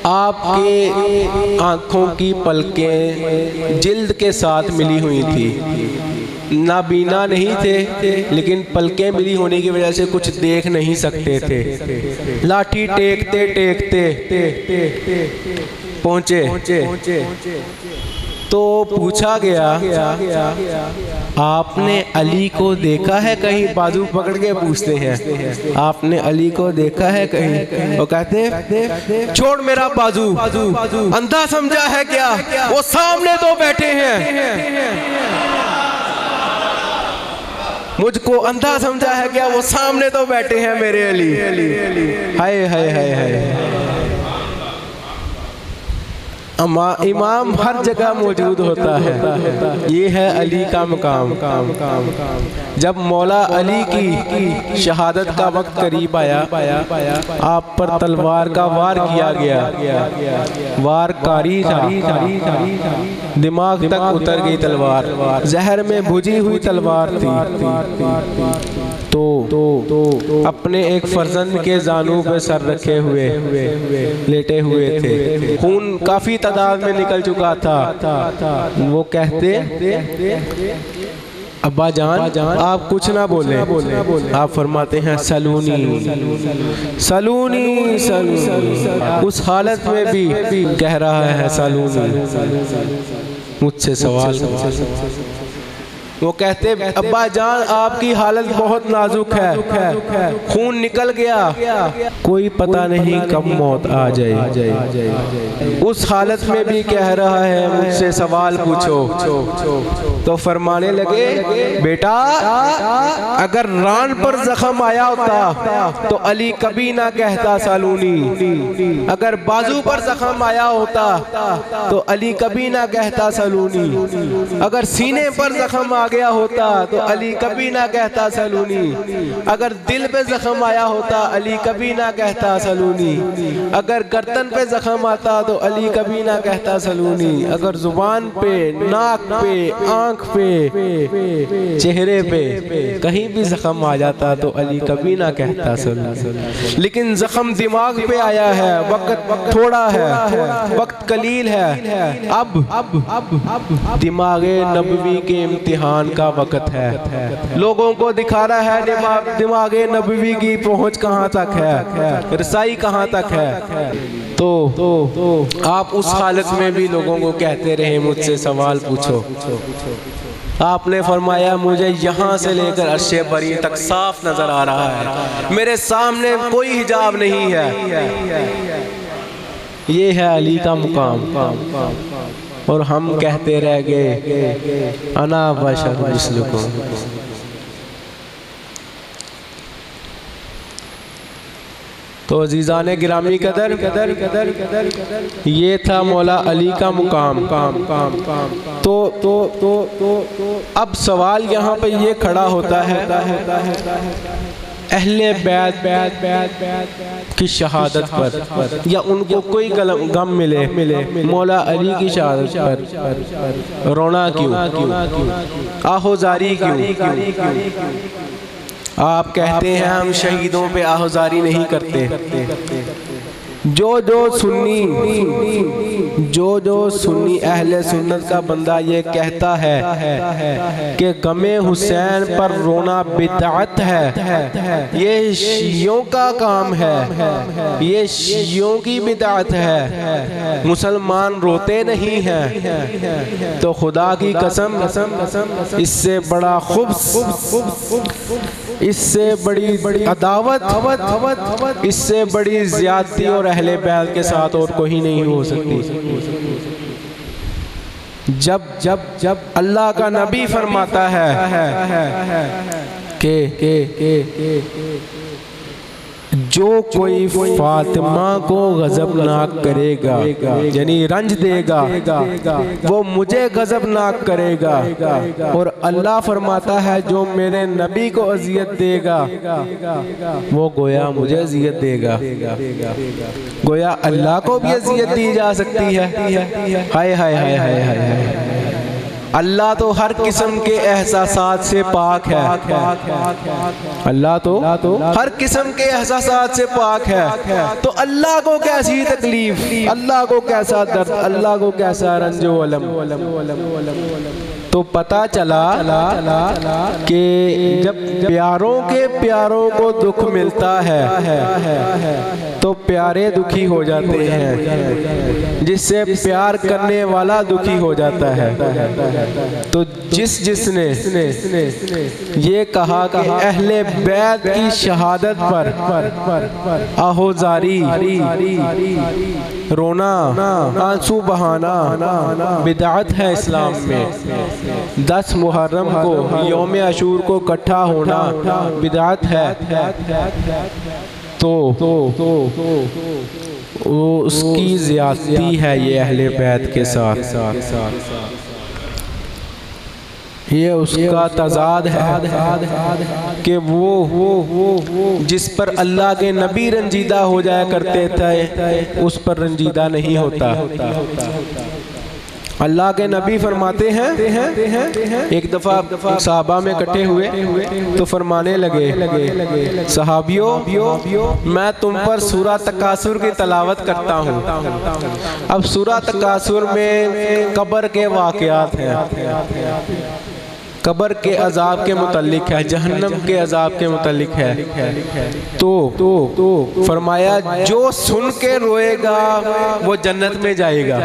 आपके आँखों की पलकें जिल्द के साथ मिली हुई थी। नाबीना नहीं थे, लेकिन पलकें मिली होने की वजह से कुछ देख नहीं सकते थे। लाठी टेकते टेकते पहुँचे। तो पूछा गया, आपने अली को देखा है कहीं। बाजू पकड़ के पूछते हैं, आपने अली को देखा है कहीं। वो कहते हैं, छोड़ मेरा बाजू, अंधा समझा है क्या, वो सामने तो बैठे हैं। मुझको अंधा समझा है क्या, वो सामने तो बैठे हैं मेरे अली। हाय हाय हाय हाय। इमाम हर जगह मौजूद होता है। ये है अली का मकाम। जब मौला अली की शहादत का वक्त करीब आया, आप पर तलवार का वार किया गया। वार कारी था, दिमाग तक उतर गई तलवार, जहर में भुजी हुई तलवार थी। तो अपने एक फर्जंद के जानू पे सर रखे हुए लेटे हुए थे। खून काफी तादाद में निकल चुका था। वो कहते, अब्बा जान आप कुछ ना बोले। आप फरमाते हैं, सलूनी सलूनी सलूनी। उस हालत में भी कह रहा है सलूनी, मुझसे सवाल। वो कहते अब्बा जान आपकी हालत बहुत नाजुक है, खून निकल गया, कोई पता नहीं कब मौत आ जाए। उस हालत में भी कह रहा है मुझसे सवाल पूछो। तो फरमाने लगे बेटा अगर रान पर जख्म आया होता तो अली कभी ना कहता सलूनी, अगर बाजू पर जख्म आया होता तो अली कभी ना कहता सलूनी, अगर सीने पर जख्म आ गया होता तो अली कभी ना कहता सलूनी, अगर दिल पे जख्म आया होता अली कभी ना कहता सलूनी, अगर गर्दन पे जख्म आता तो अली कभी ना कहता सलूनी, अगर जुबान पे, नाक पे, आंख पे, चेहरे पे कहीं भी जख्म आ जाता तो अली कभी ना कहता सलूनी। लेकिन जख्म दिमाग पे आया है, वक्त थोड़ा है, वक्त कलील है, अब दिमागे नबवी के इम्तिहान का वक्त है। लोगों को दिखा रहा है दिमागे नबवी की पहुंच कहाँ तक है, रसाई कहाँ तक है। तो आप उस हालत में भी लोगों को कहते रहे मुझसे सवाल पूछो। आपने फरमाया मुझे यहाँ से लेकर अर्शे बरी तक साफ नजर आ रहा है, मेरे सामने कोई हिजाब नहीं है। ये है अली का मुकाम। और हम कहते रह गए अना बशर मिस्लुकुम। तो अजीज़ाने गिरामी कदर ये था मौला अली का मुकाम। तो अब सवाल यहाँ पे ये खड़ा होता है अहले बैत की शहादत पर या उनको कोई गम मिले मौला अली की शहादत पर रोना क्यों, आहोजारी क्यों? आप कहते हैं हम शहीदों पे आहोजारी नहीं करते। जो सुन्नी अहले सुन्नत का बंदा ये कहता है कि गमे हुसैन पर रोना बिदअत है, ये शियों का काम है, ये शियों की बिदअत है, मुसलमान रोते नहीं हैं। तो खुदा की कसम इससे बड़ा इससे बड़ी अदावत, इससे बड़ी ज्यादती और अहले बैत के साथ और कोई नहीं हो सकती। जब अल्लाह का नबी फरमाता है कि जो कोई फातिमा को गजबनाक करेगा यानी रंज देगा वो मुझे गजबनाक करेगा, और अल्लाह फरमाता है जो मेरे नबी को अजियत देगा वो गोया मुझे अजियत देगा। गोया अल्लाह को भी अजियत दी जा सकती है। हाय हाय हाय हाय हाय। अल्लाह तो हर किस्म के एहसासात से पाक है। अल्लाह तो हर किस्म के एहसासात से पाक है। तो अल्लाह को कैसी तकलीफ, अल्लाह को कैसा दर्द, अल्लाह को कैसा रंजो अलम। तो पता चला कि जब प्यारों को दुख मिलता है तो प्यारे दुखी हो जाते हैं, जिससे प्यार करने वाला दुखी हो जाता है। तो जिसने ये कहा कि अहले बैत की शहादत पर आहोजारी, रोना, आंसू बहाना बिदअत है इस्लाम में। 10 मुहर्रम को यौम अशूर को इकट्ठा होना बिदअत है। तो उसकी ज़्यादती है ये अहले बैत के साथ। ये उसका तजाद है कि वो जिस पर अल्लाह के नबी रंजीदा हो जाया करते थे उस पर रंजीदा नहीं होता। अल्लाह के नबी फरमाते हैं एक दफ़ा सहाबा में इकट्ठे हुए तो फरमाने लगे सहाबियों मैं तुम पर सूरा तकासुर की तलावत करता हूँ। अब सूरा तकासुर में कब्र के वाक़यात हैं कब्र के अजाब के मुतल्लिक है, जहन्नम के अजाब के मुतल्लिक है। तो फरमाया जो सुन के रोएगा वो जन्नत में जाएगा।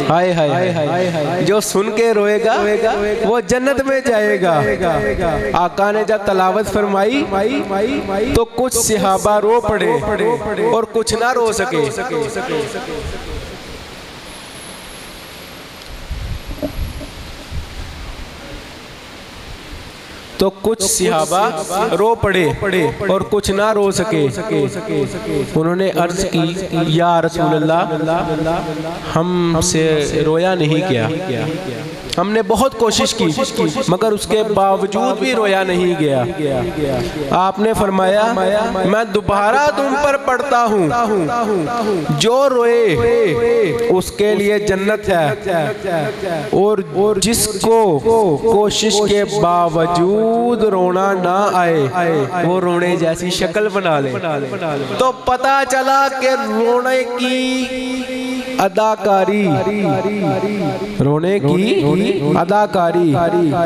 हाय हाय हाय, जो सुन के रोएगा वो जन्नत में जाएगा। आका ने जब तलावत फरमाई तो कुछ सहाबा रो पड़े और कुछ ना रो सके। तो कुछ सहाबा रो पड़े और कुछ ना रो सके। उन्होंने अर्ज की, या रसूल अल्लाह, हमसे रोया नहीं गया, हमने बहुत कोशिश की मगर उसके बावजूद भी रोया नहीं गया। आपने फरमाया, मैं दोबारा तुम पर पढ़ता हूँ, जो रोए उसके लिए जन्नत है, और जिसको कोशिश के बावजूद रोना ना आए वो रोने जैसी शक्ल बना ले। तो पता चला कि रोने की अदाकारी, रोने की अदाकारी,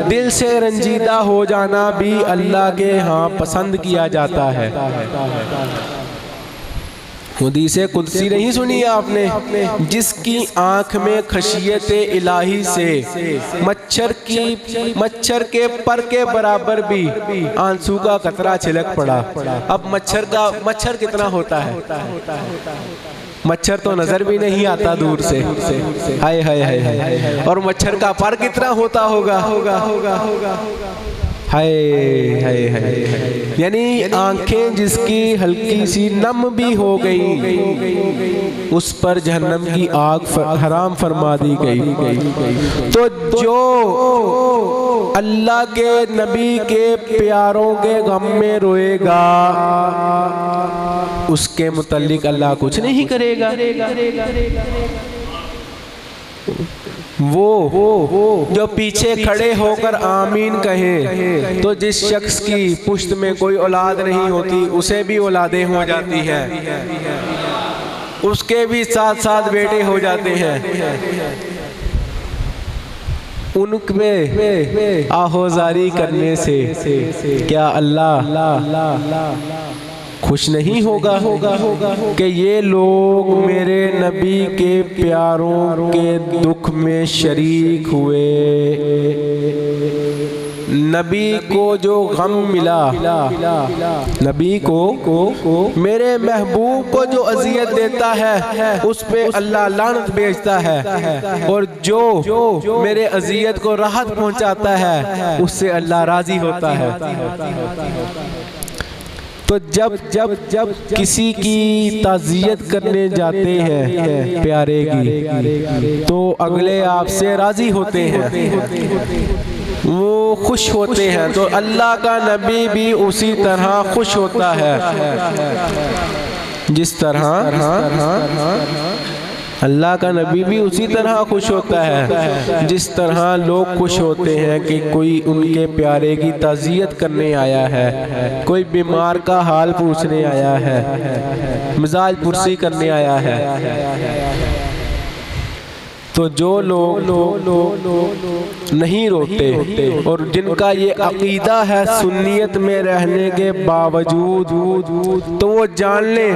दिल से रंजीदा हो जाना भी अल्लाह के यहाँ पसंद किया जाता है। हदीसे कुदसी नहीं सुनी आपने, जिसकी आंख में खशियत इलाही से मच्छर के पर के बराबर भी आंसू का कतरा छिलक पड़ा। अब मच्छर कितना होता है? मच्छर तो नजर भी नहीं आता दूर से। हाय हाय हाय, और मच्छर का पर कितना होता होगा? हाय हाय हाय, यानी आंखें जिसकी हल्की सी नम भी हो गई उस पर जहन्नम की आग हराम फरमा दी गई। तो जो अल्लाह के नबी के प्यारों के गम में रोएगा उसके मुतल्लिक अल्लाह कुछ नहीं करेगा। वो जो पीछे खड़े होकर आमीन कहे, तो जिस शख्स की पुश्त में कोई औलाद नहीं होती उसे भी औलादें हो जाती हैं, उसके भी साथ साथ बेटे हो जाते हैं। उनपे आहोजारी करने से क्या अल्लाह खुश नहीं होगा कि ये लोग मेरे नबी के प्यारों के दुख में शरीक हुए? नबी को जो गम मिला, नबी को मेरे महबूब को जो अजियत देता है उस पे अल्लाह लानत भेजता है, और जो मेरे अजियत को राहत पहुंचाता है उससे अल्लाह राजी होता है। तो जब किसी की ताज़ियत करने जाते हैं प्यारे की, तो अगले आपसे राजी होते हैं, वो खुश होते हैं, तो अल्लाह का नबी भी उसी तरह खुश होता है जिस तरह अल्लाह का नबी भी उसी तरह खुश होता है जिस तरह लोग खुश होते हैं कि कोई उनके प्यारे की ताज़ियत करने आया है, कोई बीमार का हाल पूछने आया है, मिजाज पुरसी करने आया है। तो जो लोग नहीं रोते और जिनका ये अकीदा है सुन्नियत में रहने के बावजूद, तो वो जान ले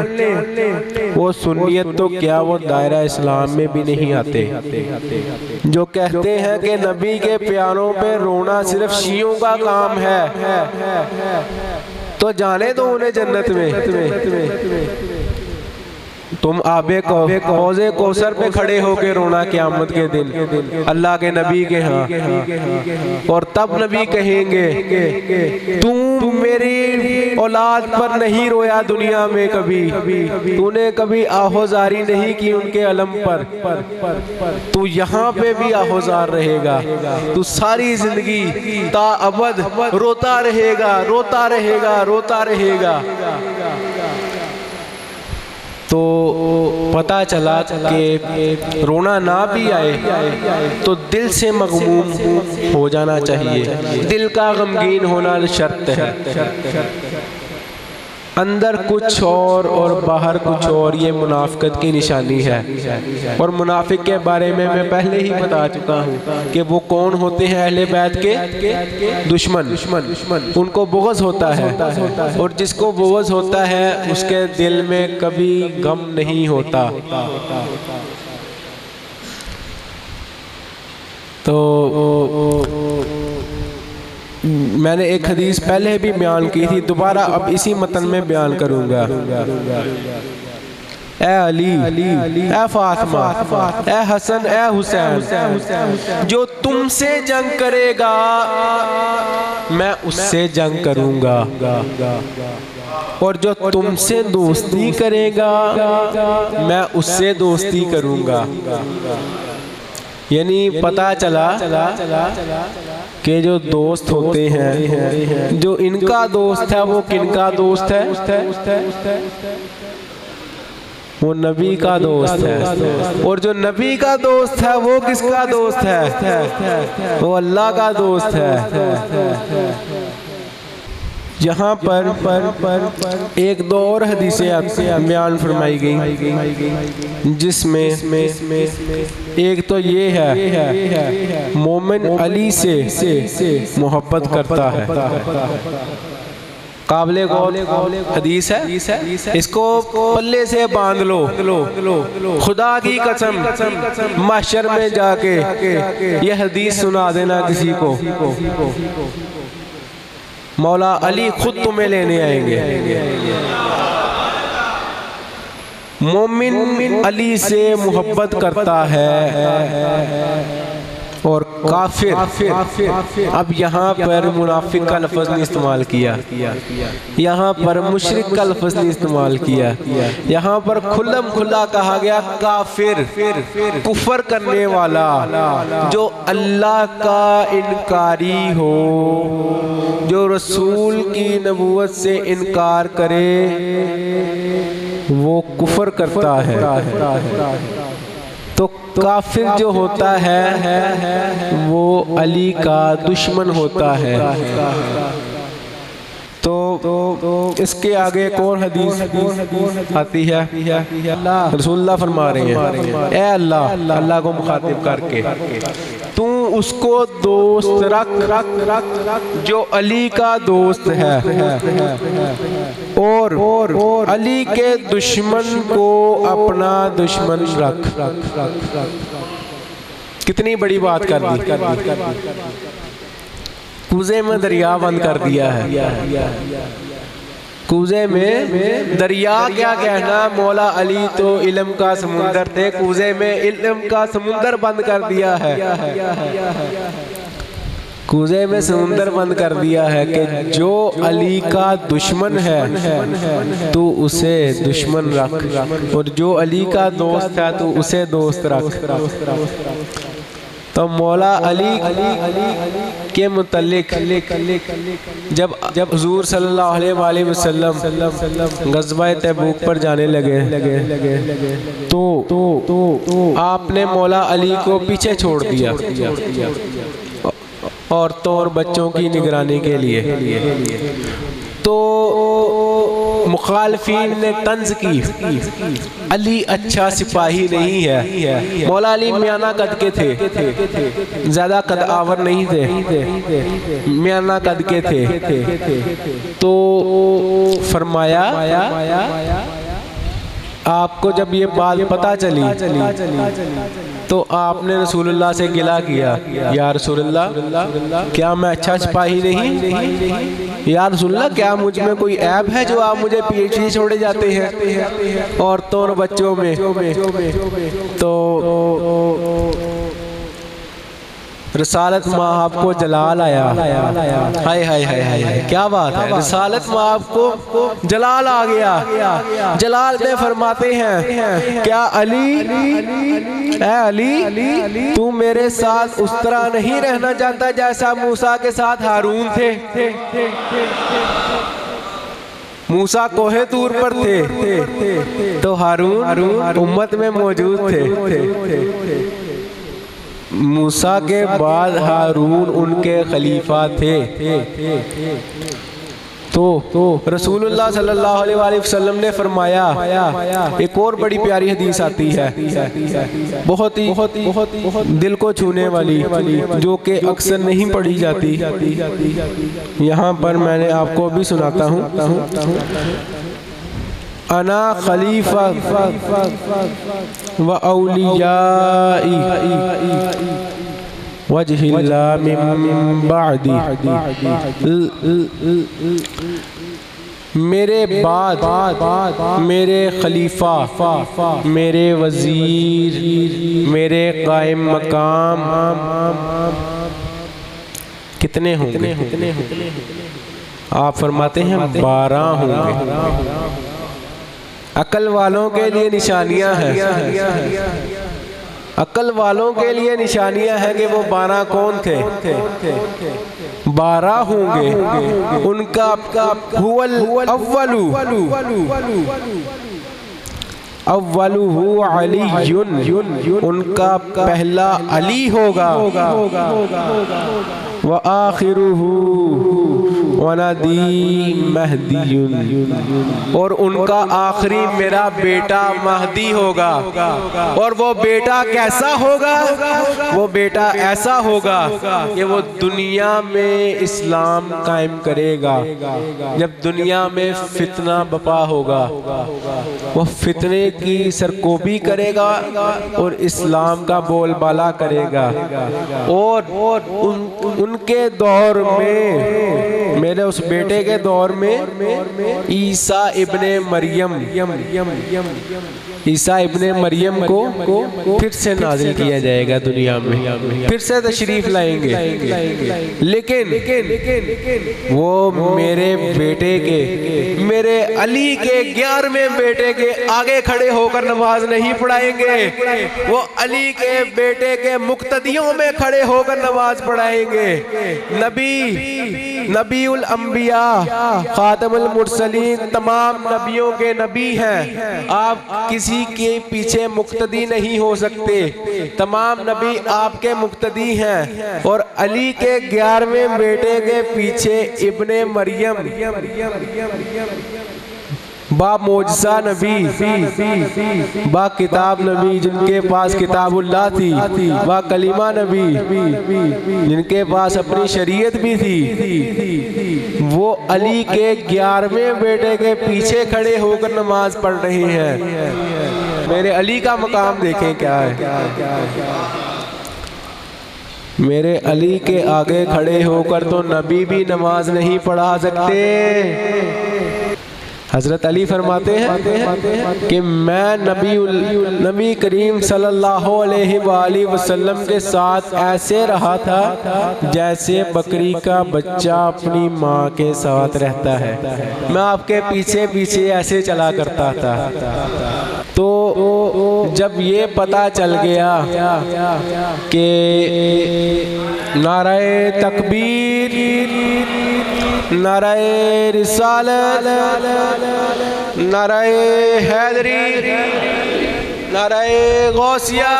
वो सुन्नियत तो क्या वो दायरा इस्लाम में भी नहीं आते। जो कहते हैं कि नबी के प्यारों पे रोना सिर्फ शियों का काम है, तो जाने दो उन्हें जन्नत में। तुम आबे हौज़े कौसर पे खड़े होके रोना क़यामत के दिन अल्लाह के नबी के यहाँ, और तब नबी कहेंगे तू मेरी औलाद पर नहीं रोया दुनिया में कभी, तूने कभी आहोजारी नहीं की उनके अलम पर, तू यहाँ पे भी आहोजार रहेगा, तू सारी जिंदगी ता अबद रोता रहेगा, रोता रहेगा, रोता रहेगा। तो पता चला कि रोना ना भी आए तो दिल से मगमूम हो जाना चाहिए, दिल का गमगीन होना शर्त है। अंदर कुछ और बाहर कुछ और, ये मुनाफिकत की निशानी है। और मुनाफिक के बारे में मैं पहले ही बता चुका हूँ कि वो कौन होते हैं, अहले बैत के दुश्मन, उनको बुग़्ज़ होता है, और जिसको बुग़्ज़ होता है उसके दिल में कभी गम नहीं होता। तो मैंने एक हदीस पहले भी बयान की थी, दोबारा अब इसी मतन में बयान करूँगा। ए अली, ए फातिमा, ए हसन, ए हुसैन, जो तुमसे जंग करेगा मैं उससे जंग करूँगा, और जो तुमसे दोस्ती करेगा मैं उससे दोस्ती करूँगा। यानी पता चला कि जो दोस्त होते हैं, जो इनका दोस्त है वो किनका दोस्त है, वो नबी का दोस्त है। और जो नबी का दोस्त है वो किसका दोस्त है, वो अल्लाह का दोस्त है। यहाँ पर एक दो और हदीसें बयान फरमाई गई, जिसमें एक तो ये है मोमिन अली से मोहब्बत करता है। काबिले गौर हदीस है, इसको पल्ले से बांध लो। खुदा की कसम महशर में जाके ये हदीस सुना देना किसी को, मौला अली खुद तुम्हें लेने आएंगे। मोमिन अली से मोहब्बत करता है और काफिर, अब यहाँ पर मुनाफिक का लफ्ज़ नहीं इस्तेमाल किया, यहाँ पर मुशरिक का लफ्ज़ नहीं इस्तेमाल किया, यहाँ पर खुल्लम खुल्ला कहा गया काफिर, कुफर करने वाला, जो अल्लाह का इनकारी हो, जो रसूल की नबूवत से इनकार करे वो कुफर करता है। तो काफिर जो होता है वो अली का दुश्मन होता है। तो इसके आगे एक और हदीस आती है, रसूलुल्लाह फरमा रहे हैं, ए अल्लाह को मुखातिब करके तू उसको दोस्त रख जो अली का दोस्त है, और अली के दुश्मन को अपना दुश्मन रख। कितनी बड़ी बात कर दी, कूजे में दरिया बंद कर दिया है। कूजे में दरिया क्या कहना, मौला अली तो इल्म का समुंदर थे, कूजे में इल्म का समुंदर बंद कर दिया है। कूजे में समुंदर बंद कर दिया है कि जो अली का दुश्मन है तू उसे दुश्मन रख, और जो अली का दोस्त है तू उसे दोस्त रख। तो मौला अली के मुतल्लिक जब हुजूर सल्लल्लाहु अलैहि वसल्लम ग़ज़वा तबूक पर जाने लगे तो आपने मौला अली को पीछे छोड़ दिया औरतों और बच्चों की निगरानी के लिए। तो मुखालफीन ने तंज की, अली अच्छा सिपाही नहीं है। मौला अली मियाना कद के थे, ज़्यादा कद आवर नहीं थे, मियाना कद के थे। तो फरमाया आपको जब ये बात पता चली तो आपने रसूलुल्लाह से गिला किया, या रसूलुल्लाह क्या मैं अच्छा सिपाही नहीं, या रसूलुल्लाह क्या मुझ में कोई ऐब है जो आप मुझे पीछे छोड़े जाते हैं औरतों और बच्चों में। तो रिसालत माँ आपको जलाल आया, हाय हाय हाय हाय, क्या बात है, रिसालत माँ आपको जलाल आ गया। जलाल में फरमाते हैं क्या अली, ऐ अली तू मेरे साथ उस तरह नहीं रहना चाहता जैसा मूसा के साथ हारून थे। मूसा कोहे तूर पर थे तो हारून उम्मत में मौजूद थे। मूसा के बाद हारून उनके खलीफा थे। तो रसूलुल्लाह सल्लल्लाहु अलैहि वसल्लम ने फरमाया, एक और बड़ी प्यारी हदीस आती है, बहुत ही दिल को छूने वाली, जो कि अक्सर नहीं पढ़ी जाती। यहाँ पर मैंने आपको भी सुनाता हूँ। अना खलीफा व औलियाई वजहिल्लाह मिन बादी, मेरे बाद मेरे खलीफा, मेरे वजीर, मेरे कायम मकाम कितने होंगे? आप फरमाते हैं 12 होंगे। अकल वालों के लिए निशानियां हैं, अकल वालों के लिए निशानियां हैं कि वो 12 कौन थे। 12 होंगे। उनका हुवल अव्वलु अलीयुन, उनका पहला अली होगा। व आखिरुहु वनदी महदीयुन, और उनका आखिरी मेरा बेटा महदी होगा। और वो बेटा कैसा होगा? वो बेटा ऐसा होगा कि वो दुनिया में इस्लाम कायम करेगा। जब दुनिया में फितना बपा होगा, वो फितने की सरकोबी करेगा और इस्लाम का बोलबाला करेगा। और उनके दौर में, मेरे उस बेटे के दौर में ईसा इब्ने मरियम को फिर से नाजिल किया जाएगा दुनिया में, फिर से तशरीफ लाएंगे। लेकिन वो मेरे बेटे के, मेरे अली के 11वें बेटे के आगे खड़े होकर नमाज नहीं पढ़ाएंगे। वो अली के बेटे के मुक्तदियों में खड़े होकर नमाज पढ़ाएंगे। नबीउल अंबिया, खातमुल मुरसलीन, तमाम नबियों के नबी हैं। आप किसी के पीछे मुक्तदी नहीं हो सकते, तमाम नबी आपके मुक्तदी हैं। और अली के 11वें बेटे के पीछे इब्ने मरियम, बा मोजसा नबी, बा किताब नबी, जिनके पास किताबुल्लाह थी, बा कलीमा नबी, जिनके पास अपनी शरीयत भी थी, वो अली के 11वें बेटे के पीछे खड़े होकर नमाज पढ़ रहे हैं। मेरे अली का मकाम देखें क्या है। मेरे अली के आगे खड़े होकर तो नबी भी नमाज नहीं पढ़ा सकते। हजरत अली फरमाते हैं कि मैं नबी करीम सल्लल्लाहु अलैहि वसल्लम के साथ ऐसे रहा था जैसे बकरी का बच्चा अपनी माँ के साथ रहता है। मैं आपके पीछे पीछे ऐसे चला करता था। तो जब ये पता चल गया कि नाराए तकबीर, नाराए रिसालत, नाराए हैदरी, नाराए गौसिया,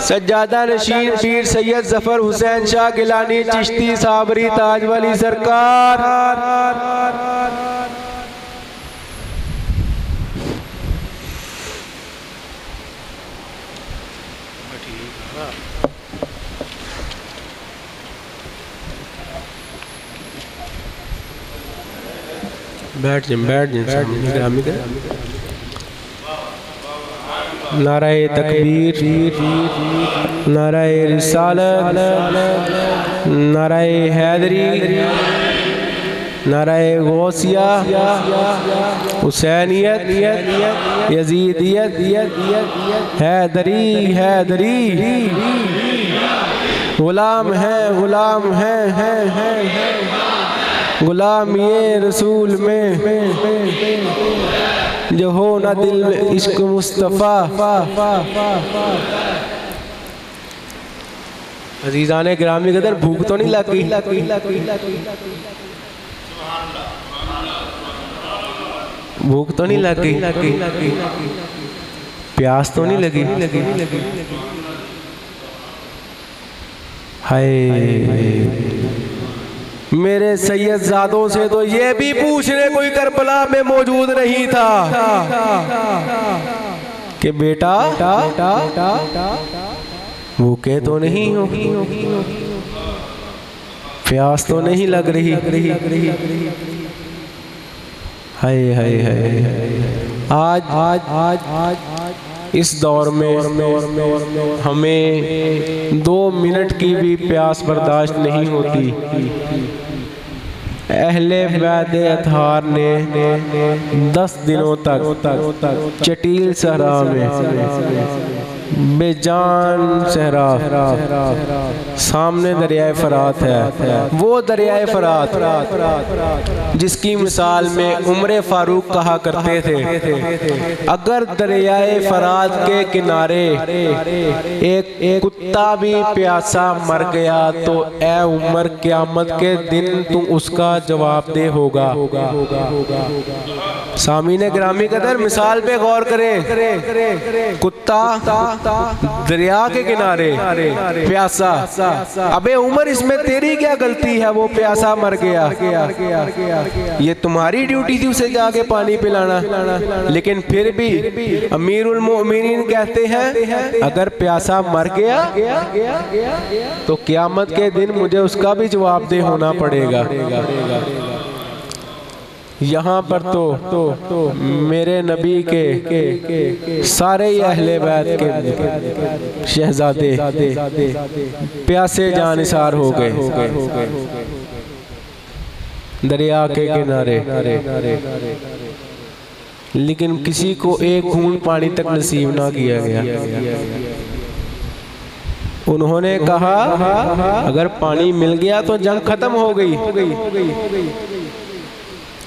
सज्जादा नशीन पीर सैयद जफर हुसैन शाह गिलानी चिश्ती साबरी ताजवाली सरकार, बैठ जाए। नाराए तकबीर, नाराए रिसालत, नाराए हैदरी, नाराए गौसिया, हुसैनियत, यजीदियत, हैदरी, गुलाम है, गुलाम ये रसूल में जो हो ना दिल में इश्क मुस्तफ़ा। अजीज़ाने गिरामी कदर, भूख तो नहीं लगी? भूख तो नहीं लगी? प्यास तो नहीं लगी? हाय मेरे सैयदजादों से तो ये भी पूछने कोई करबला में मौजूद नहीं था कि बेटा भूखे तो नहीं हो, प्यास तो नहीं लग रही। हाय हाय हाय। आज इस दौर में हमें 2 मिनट की भी प्यास बर्दाश्त नहीं होती। अहले बैत अतहार ने 10 दिनों तक चटील सहरा में बेजान सहरा, सामने दरियाए फरात है, वो दरियाए फरात जिसकी मिसाल में उमर फारूक कहा करते थे, अगर दरियाए फरात के किनारे एक कुत्ता भी प्यासा मर गया तो ए उमर क़यामत के दिन तुम उसका जवाबदेह होगा। सामीने ग्रामी कदर मिसाल पे गौर करें, कुत्ता दरिया के किनारे प्यासा, अबे उमर इसमें तेरी क्या गलती है, वो प्यासा मर गया, ये तुम्हारी ड्यूटी थी उसे जाके पानी पिलाना। लेकिन फिर भी अमीरुल मोमिनीन कहते हैं अगर प्यासा मर गया तो क़यामत के दिन मुझे उसका भी जवाबदेह होना पड़ेगा। यहाँ पर तो मेरे नबी के सारे ही अहले बैत के शहजादे प्यासे जानिसार हो गए दरिया के किनारे, लेकिन किसी को एक घूंट पानी तक नसीब ना किया गया। उन्होंने कहा अगर पानी मिल गया तो जंग खत्म हो गई।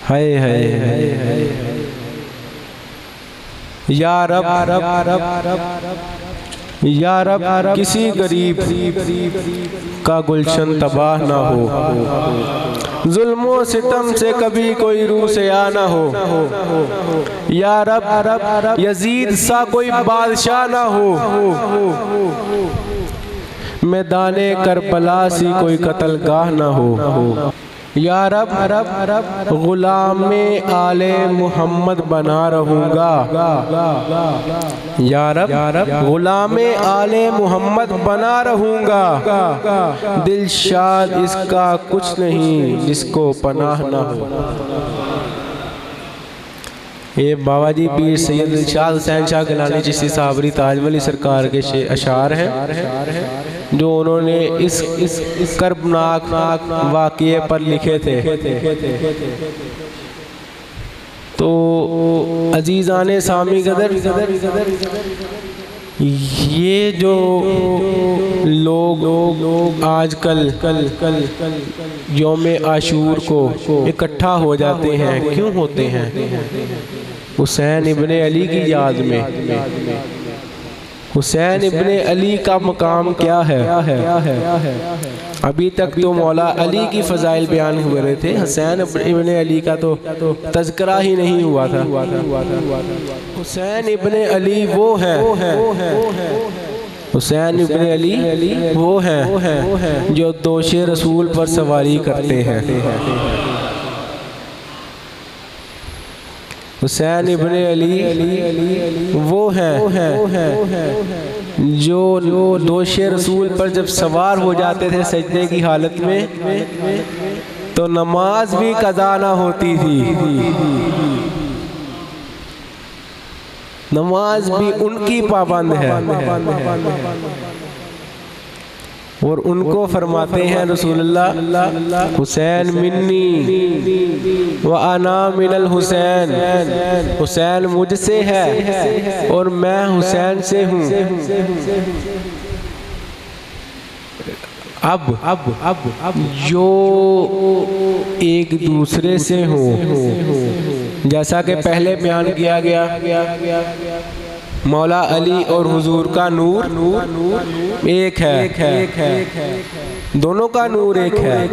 हाय हाय हाय। या रब या रब किसी गरीब का गुलशन तबाह ना हो, जुल्मों सितम से कभी कोई रूह से आ ना हो। या रब यजीद सा कोई बादशाह ना हो, मैदाने करबला सी कोई कत्लगाह ना हो। या रब गुलामे आले मोहम्मद बना रहूँगा। या रब गुलामे आले मोहम्मद बना रहूँगा। दिलशाद इसका कुछ नहीं जिसको पनाह ना हो। ये बाबा जी पीर सैयद दिलशाद हुसैन शाह गिलानी चिश्ती साबरी ताजमहली सरकार के अशार हैं जो उन्होंने इस कर्बनाक वाक़ये पर लिखे थे। तो अजीज़ाने सामी कदर, ये जो लोग आजकल यौम आशूर को इकट्ठा हो जाते हैं, क्यों होते हैं? हुसैन इब्ने अली की याद में। हुसैन इब्ने अली का मकाम क्या है? अभी तक तो मौला अली की फ़ज़ाइल बयान हुए रहे थे, हुसैन इब्ने अली का तो तज़किरा ही नहीं हुआ था। हुसैन इब्ने अली वो है, हुसैन इब्ने अली वो हैं जो दोशे रसूल पर सवारी करते हैं। हुसैन इब्ने अली वो हैं जो दोशे रसूल पर जब सवार हो जाते थे सजदे की हालत में तो नमाज भी कज़ा ना होती थी, नमाज भी उनकी पाबंद है। और उनको फरमाते हैं रसूलुल्लाह हुसैन मिन्नी व अना मिनल हुसैन, हुसैन मुझसे है और मैं हुसैन से हूँ। अब जो एक दूसरे से हो, जैसा कि पहले बयान किया गया मौला अली और हुजूर का नूर एक है, दोनों का नूर एक है।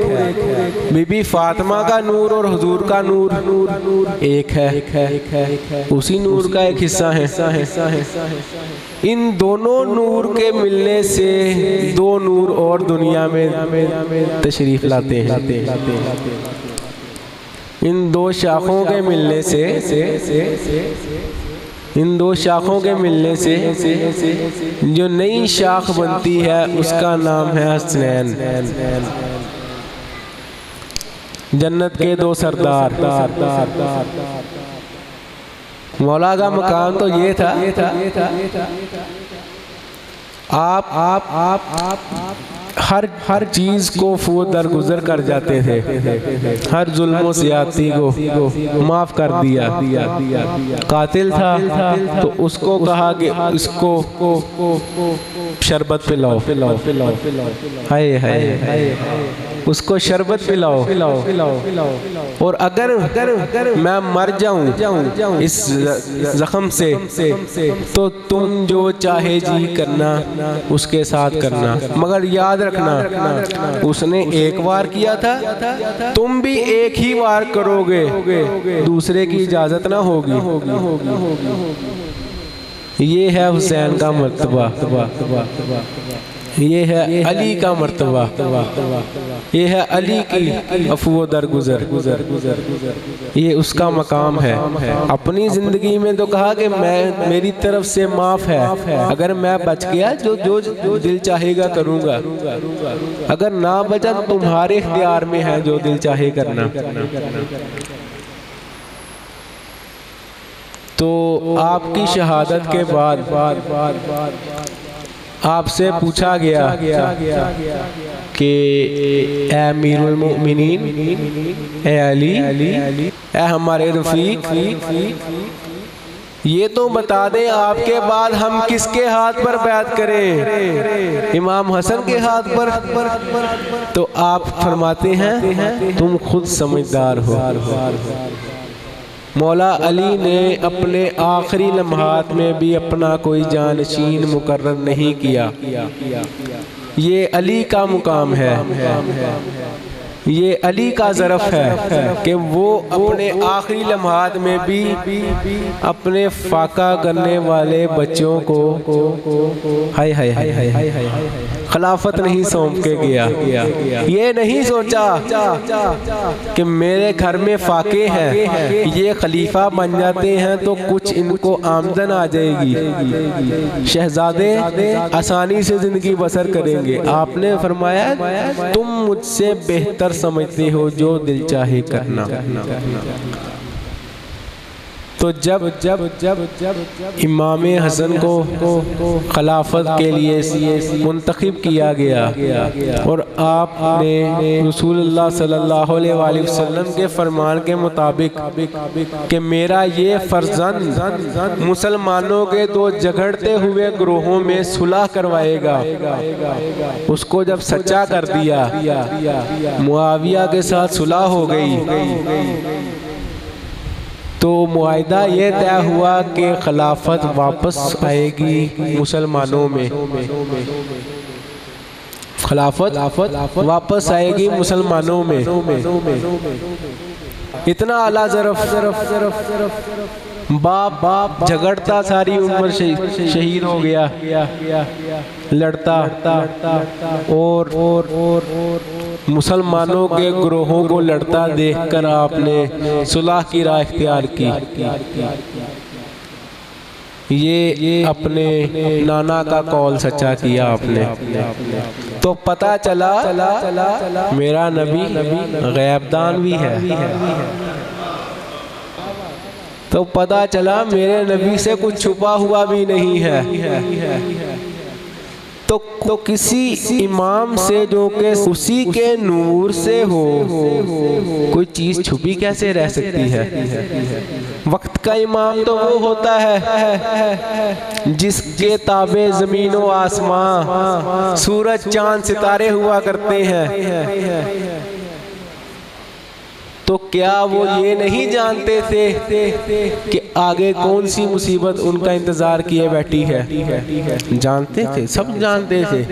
बीबी फातिमा का नूर और हुजूर का नूर एक है, उसी नूर का एक हिस्सा है। इन दोनों नूर के मिलने से दो नूर और दुनिया में तशरीफ लाते हैं। इन दो शाखों के मिलने से जो नई शाख बनती है उसका नाम है हसनैन, जन्नत के दो सरदार। मौला का मकाम तो ये था, आप हर चीज को दरगुजर कर जाते थे, हर जुल्म ज्यादती को माफ कर दिया। कातिल था तो उसको कहा कि इसको शरबत पिलाओ, हाय हाय उसको शरबत पिलाओ। और अगर मैं मर जाऊं इस जख्म से तो तुम जो चाहे जी करना उसके साथ करना, मगर याद रखना उसने एक बार किया था, तुम भी एक ही बार करोगे, दूसरे की इजाजत ना होगी। ये है हुसैन का मर्तबा, ये है अली का मर्तबा, ये है अली की अफ़्व दरगुजर, ये उसका मकाम है। अपनी ज़िंदगी में तो कहा कि मैं मेरी तरफ से माफ़ है, अगर मैं बच गया जो दिल चाहेगा करूँगा, अगर ना बचा तो तुम्हारे इख्तियार में है जो दिल चाहे करना। तो आपकी शहादत के बाद आपसे पूछा गया कि ए अमीरुल मोमिनीन, ए अली, ए हमारे रफ़ीक, ये तो बता दें आपके बाद हम किसके हाथ पर बैत करें? इमाम हसन के हाथ पर? तो आप फरमाते हैं तुम खुद समझदार हो। मौला अली ने अपने आखिरी लम्हात में भी अपना कोई जानशीन मुकर्रर नहीं किया। ये अली का मुकाम है, ये अली का ज़रफ़ है कि वो अपने आखिरी लम्हात में भी अपने फाका करने वाले बच्चों को हाय हाय हाय हाय हाय हाय खिलाफत नहीं सौंप के गया। ये नहीं सोचा कि मेरे घर में फाके हैं, ये खलीफा बन जाते हैं तो कुछ इनको आमदन आ जाएगी, शहजादे आसानी से ज़िंदगी बसर करेंगे। आपने फरमाया तुम मुझसे बेहतर समझते हो जो दिल चाहे करना। तो जब इमाम हसन को खिलाफत के लिए मुंतखब किया गया और आपने रसूलुल्लाह सल्लल्लाहु अलैहि वसल्लम के फरमान के मुताबिक कि मेरा ये फर्जंद मुसलमानों के दो झगड़ते हुए ग्रोहों में सुलह करवाएगा, उसको जब सच्चा कर दिया, मुआविया के साथ सुलह हो गई, तो मुआहिदा ये तय हुआ कि खिलाफत वापस आएगी मुसलमानों में, खिलाफत वापस आएगी मुसलमानों में। इतना आला ज़रफ़ बाप झगड़ता सारी उम्र शहीद हो गया, लड़ता और मुसलमानों के ग्रोहों को लड़ता देखकर आपने सुलह की राह इख्तियार की। ये अपने नाना का कौल सच्चा किया आपने। तो पता चला मेरा नबी गैबदान भी है, तो पता चला मेरे नबी से कुछ छुपा हुआ भी नहीं है। तो किसी इमाम से जो कि उसी के नूर से हो, कोई चीज़ छुपी कैसे रह सकती है? वक्त का इमाम तो वो होता है जिसके ताबे ज़मीन व आसमां, सूरज चांद सितारे हुआ करते हैं। तो क्या वो ये नहीं जानते थे कि आगे कौन सी मुसीबत उनका इंतज़ार किए बैठी है? जानते थे, सब जानते थे,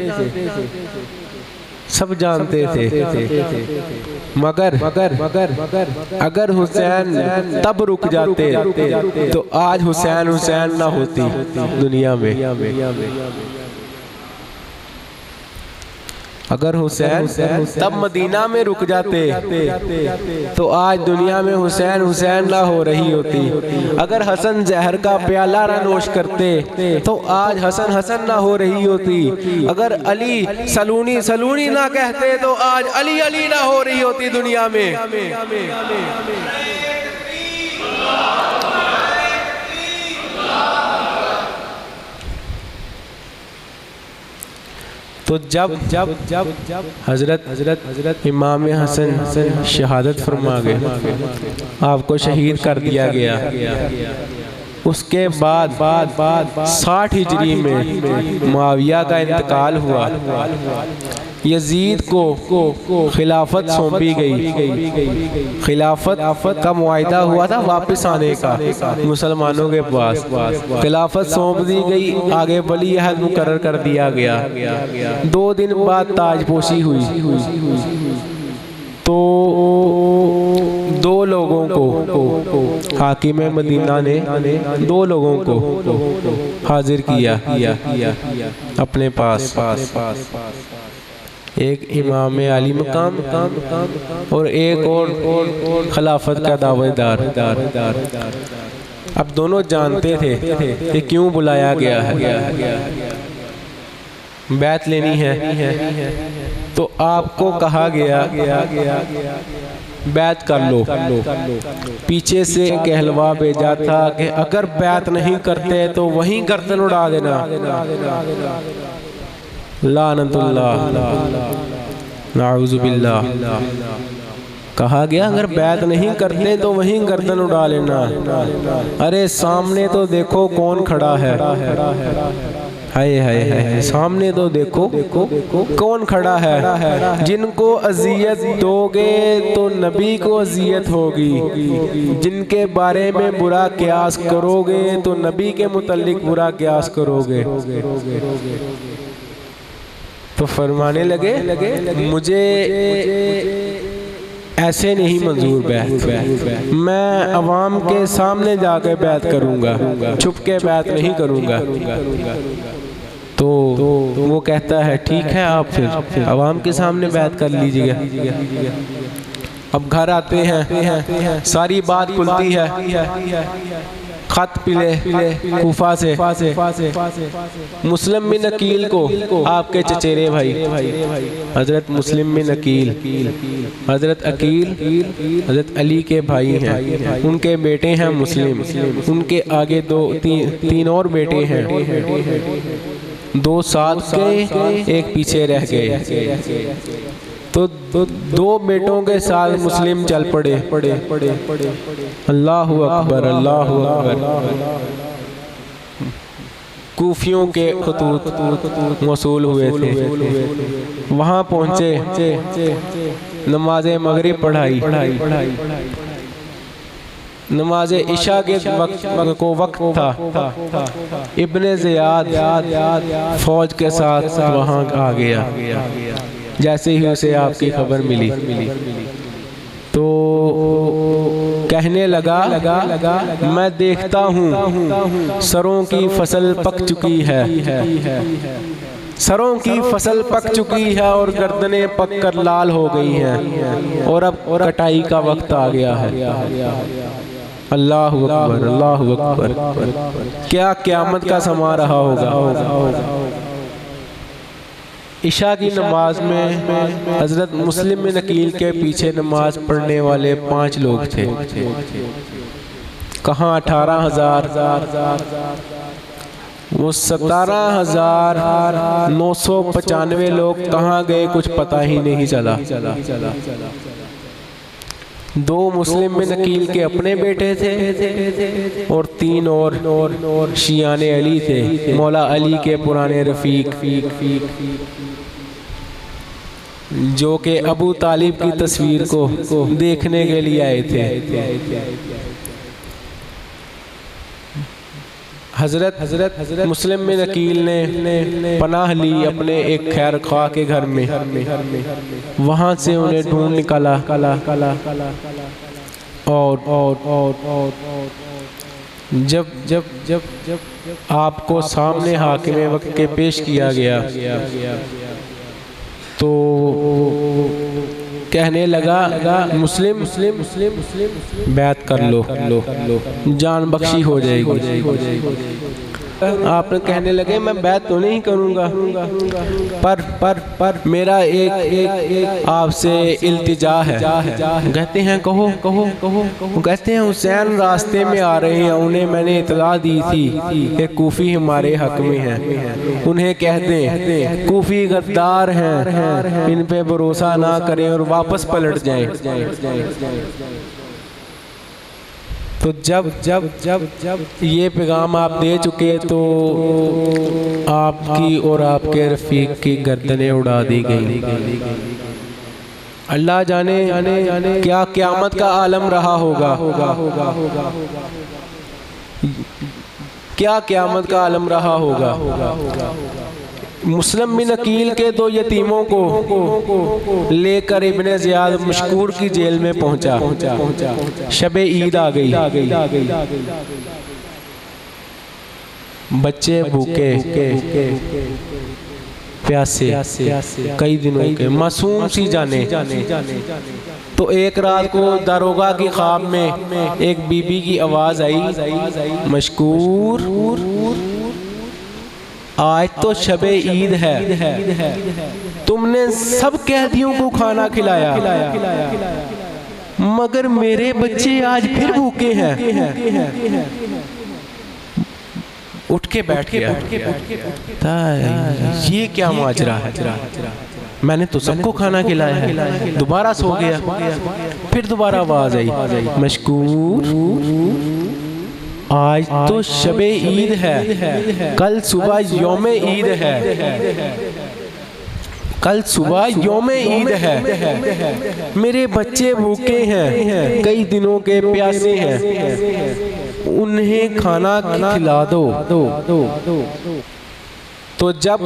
सब जानते थे। मगर अगर हुसैन तब रुक जाते तो आज हुसैन ना होती दुनिया में। अगर हुसैन तब मदीना में रुक जाते तो आज दुनिया में हुसैन ना हो रही होती। अगर हसन जहर का प्याला ना नोश करते तो आज हसन ना हो रही होती। अगर अली सलूनी ना कहते तो आज अली ना हो रही होती दुनिया में। तो जब हजरत इमाम हसन शहादत फरमा गए, आपको शहीद कर दिया गया, उसके बाद 60 हिजरी में मुआविया का इंतकाल हुआ। यजीद को खिलाफत सौंपी गई। खिलाफत का मुआहिदा हुआ था वापस आने का मुसलमानों के पास। खिलाफत सौंप दी गई, आगे वली अहद मुकर्रर कर दिया गया। 2 दिन बाद ताजपोशी हुई तो 2 लोगों को हाकिम मदीना ने 2 लोगों को हाजिर किया अपने पास। एक इमाम आली मकाम और एक और खिलाफत का दावेदार। अब दोनों जानते थे कि क्यों बुलाया गया है, बैत लेनी है। तो आपको कहा गया बैत कर लो। पीछे से कहलवा भेजा था कि अगर बैत नहीं करते तो वहीं गर्दन उड़ा देना। लानतुल्लाह नाउज़ुबिल्लाह। कहा गया अगर बैत नहीं करते तो वहीं गर्दन उड़ा लेना। अरे सामने तो देखो कौन खड़ा है, हाय हाय हाय, सामने तो देखो कौन खड़ा है। जिनको अजियत दोगे तो नबी को अजियत होगी, जिनके बारे में बुरा क्यास करोगे तो नबी के मुतल्लिक बुरा क्यास करोगे। तो फरमाने लगे मुझे ऐसे नहीं मंजूर बैत, मैं अवाम के सामने जाकर बैत करूंगा, छुप के बैत नहीं करूंगा। तो वो कहता है ठीक है, आप फिर अवाम के सामने बैत कर लीजिएगा। अब घर आते हैं, सारी बात खुलती है। खत पिले कूफा से मुस्लिम बिन अकील को, आपके चचेरे भाई हजरत मुस्लिम बिन अकील, हजरत अकील हजरत अली के भाई हैं, उनके बेटे हैं मुस्लिम, उनके आगे 2-3 और बेटे हैं। 2 साथ गए, एक पीछे रह गए। तो 2 बेटों के साथ मुस्लिम चल पड़े। अल्लाहु अकबर, अल्लाहु अकबर। कूफियों के खतूत मौसूल हुए थे, वहाँ पहुँचे, नमाज मगरिब पढ़ाई। नमाज इशा के वक्त था। इब्ने ज़ियाद फौज के साथ वहाँ आ गया। जैसे ही उसे आपकी खबर मिली तो कहने लगा मैं देखता हूँ सरों की फसल पक चुकी है, सरों की फसल पक चुकी है और गर्दनें पक कर लाल हो गई हैं और अब कटाई का वक्त आ गया है। अल्लाहु अकबर, अल्लाहु अकबर। क्या क़यामत का समा रहा होगा। इशा की नमाज में हजरत मुस्लिम बिन अकील के पीछे नमाज पढ़ने वाले 5 लोग थे। कहाँ 18,000, वो 17,995 लोग कहाँ गए कुछ पता ही नहीं चला। 2 मुस्लिम बिन अकील के अपने बेटे थे और 3 और शियाने अली थे, मौला अली के पुराने रफीक। जो कि अबू तालिब की तस्वीर को देखने के लिए आए थे। हजरत मुस्लिम बिन अकील ने पनाह ली अपने एक खैर खा के घर में। वहाँ से उन्हें ढूंढ निकाला और जब जब जब जब आपको सामने हाकिम वक्त के पेश किया गया तो कहने लगा मुस्लिम मुस्लिम मुस्लिम मुस्लिम बैत कर लो, जान बख्शी हो जाएगी। आपने कहने लगे मैं बैत तो नहीं करूँगा, पर मेरा एक आपसे इल्तिजा है। कहते हैं कहो कहो कहो। कहते हैं हुसैन रास्ते में आ रहे हैं, उन्हें मैंने इतला दी थी कि कूफी हमारे हक में हैं। उन्हें कह दें कूफी गद्दार हैं, इन पे भरोसा ना करें और वापस पलट जाएं। तो जब जब जब जब ये पैगाम आप दे चुके तो आपकी और आपके रफीक की गर्दनें उड़ा दी गई। अल्लाह जाने क्या क़यामत का आलम रहा होगा, क्या क़यामत का आलम रहा होगा। मुस्लिम बिन अकील के दो यतीमों को लेकर इब्ने ज़ियाद मशकूर की जेल में पहुंचा। शबे ईद आ गई, बच्चे भूखे प्यासे कई दिनों के मासूम सी जाने। तो एक रात को दारोगा की ख्वाब में एक बीबी की आवाज़ आई, मशकूर आज तो शबे ईद है, तुमने सब कैदियों को खाना खिलाया, मगर मेरे बच्चे आज फिर भूखे हैं। उठ के बैठ गया। ये क्या माजरा है, मैंने तो सबको खाना खिलाया है। दोबारा सो गया, फिर दोबारा आवाज आई, मशकूर आज तो शबे ईद है, कल सुबह यौम ईद है, कल सुबह यौम ईद है। मेरे बच्चे भूखे हैं, कई दिनों के प्यासे हैं, उन्हें खाना खिला दो। तो जब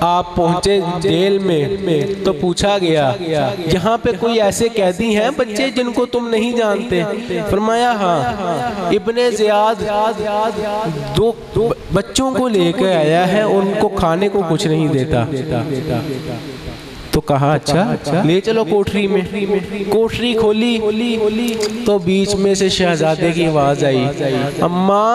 आप पहुंचे जेल में तो पूछा गया यहाँ पे कोई ऐसे कैदी हैं बच्चे जिनको तुम नहीं जानते? फरमाया हाँ, इब्ने ज़ियाद दो बच्चों को लेकर आया है, उनको खाने को कुछ नहीं देता। तो कहा अच्छा ले चलो कोठरी में। कोठरी खोली तो बीच में से शहजादे की आवाज आई, अम्मा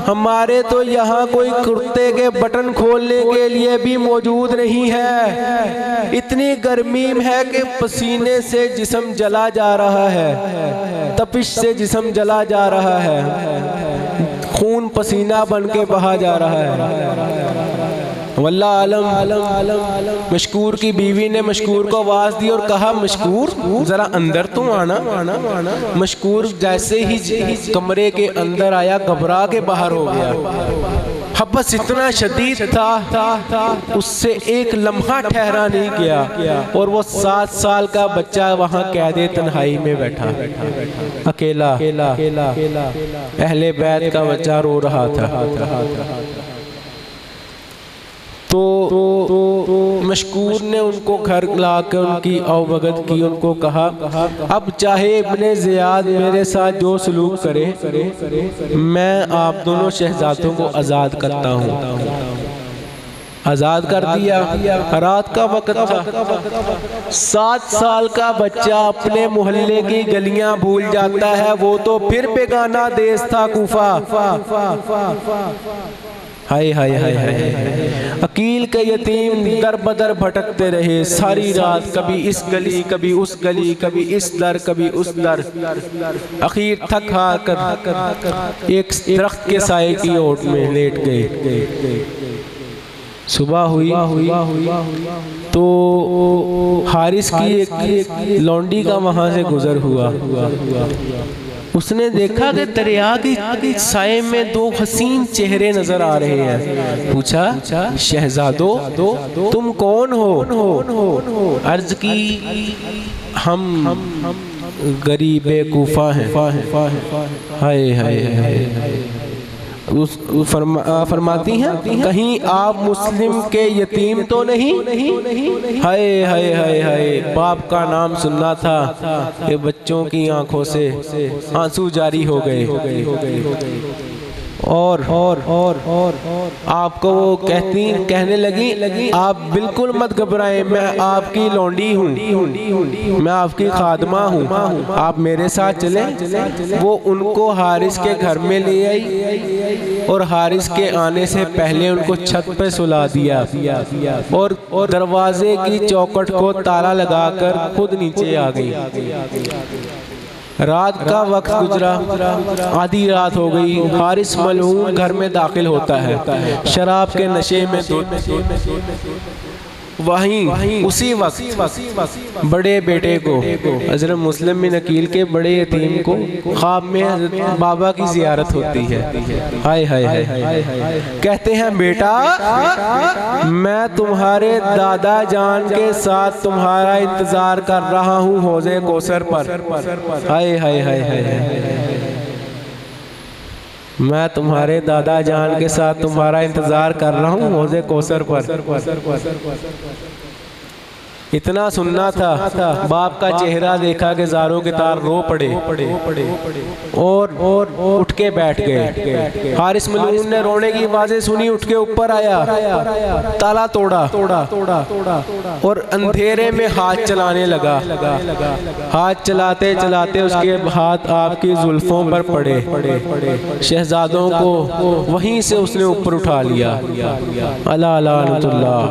हमारे तो यहाँ कोई कुर्ते के बटन खोलने के लिए भी मौजूद नहीं है। इतनी गर्मी है कि पसीने से जिस्म जला जा रहा है, तपिश से जिस्म जला जा रहा है, खून पसीना बन के बहा जा रहा है। वल्लाह आलम। मशकूर की बीवी ने मशकूर को आवाज़ दी और कहा, मशकूर ज़रा अंदर तो आना। मशकूर जैसे ही कमरे के अंदर आया घबरा के बाहर हो गया। हब्बस इतना शदीद था उससे एक लम्हा ठहरा नहीं गया और वो 7 साल का बच्चा वहाँ कैदे तन्हाई में बैठा अकेला। अहले बैत का बच्चा रो रहा था। तो मशकूर ने उनको घर लाकर उनकी अवगत की, उनको कहा अब चाहे इब्ने ज़ियाद मेरे साथ जो सलूक करे, मैं आप दोनों शहजादों को आज़ाद करता हूँ। आज़ाद कर दिया। रात का वक्त था। 7 साल का बच्चा अपने मोहल्ले की गलियां भूल जाता है, वो तो फिर बेगाना देश था कूफा। हाय हाय हाय हाय। अकील के यतीम दर बदर भटकते रहे सारी रात, कभी इस गली कभी उस गली, कभी इस दर कभी उस दर। आखिर थक हार कर एक दरख्त के साए की ओट में लेट गए। सुबह हुई तो हारिस की एक लौंडी का वहाँ से गुजर हुआ। उसने देखा कि दरिया के साए में दो हसीन चेहरे नजर आ रहे हैं। पूछा, शहजादो तुम कौन हो? अर्ज की, हम गरीबे कूफा हैं। हाय हाय हाय। फरमाती हैं, कहीं आप मुस्लिम के यतीम तो नहीं? हाय हाय हाय हाय। बाप का नाम सुनना था कि बच्चों की आंखों से आंसू जारी हो गए। और आपको वो कहने लगी, आप बिल्कुल मत घबराएं, मैं आपकी लौंडी हूँ, मैं आपकी खादमा हूँ, आप मेरे साथ चलें। वो उनको हारिस के घर में ले आई और हारिस के आने से पहले उनको छत पे सुला दिया और दरवाजे की चौखट को ताला लगाकर खुद नीचे आ गई। रात का वक्त गुजरा, आधी रात हो गई। हारिस मलऊन घर में दाखिल होता है शराब के नशे में। वहीं उसी वक्त बड़े बेटे को, हज़रत मुस्लिम बिन अकील के बड़े यतीम को ख्वाब में हज़रत बाबा की ज़ियारत होती है। हाय हाय हाय। कहते हैं, बेटा मैं तुम्हारे दादा जान के साथ तुम्हारा इंतजार कर रहा हूँ हौज़े कौसर पर। हाय हाय हाय हाय। मैं तुम्हारे दादा जान के साथ तुम्हारा इंतजार कर रहा हूँ हौज़े कौसर पर। इतना सुनना था, बाप का चेहरा देखा कि ज़ारों के तार रो पड़े और उठ के बैठ गए। हारिस मलऊन ने रोने की आवाज़ें सुनी, उठ के ऊपर आया, ताला तोड़ा और अंधेरे में हाथ चलाने लगा। हाथ चलाते चलाते उसके हाथ आपकी जुल्फों पर पड़े। शहजादों को वहीं से उसने ऊपर उठा लिया। अल्लाह लानतुल्लाह।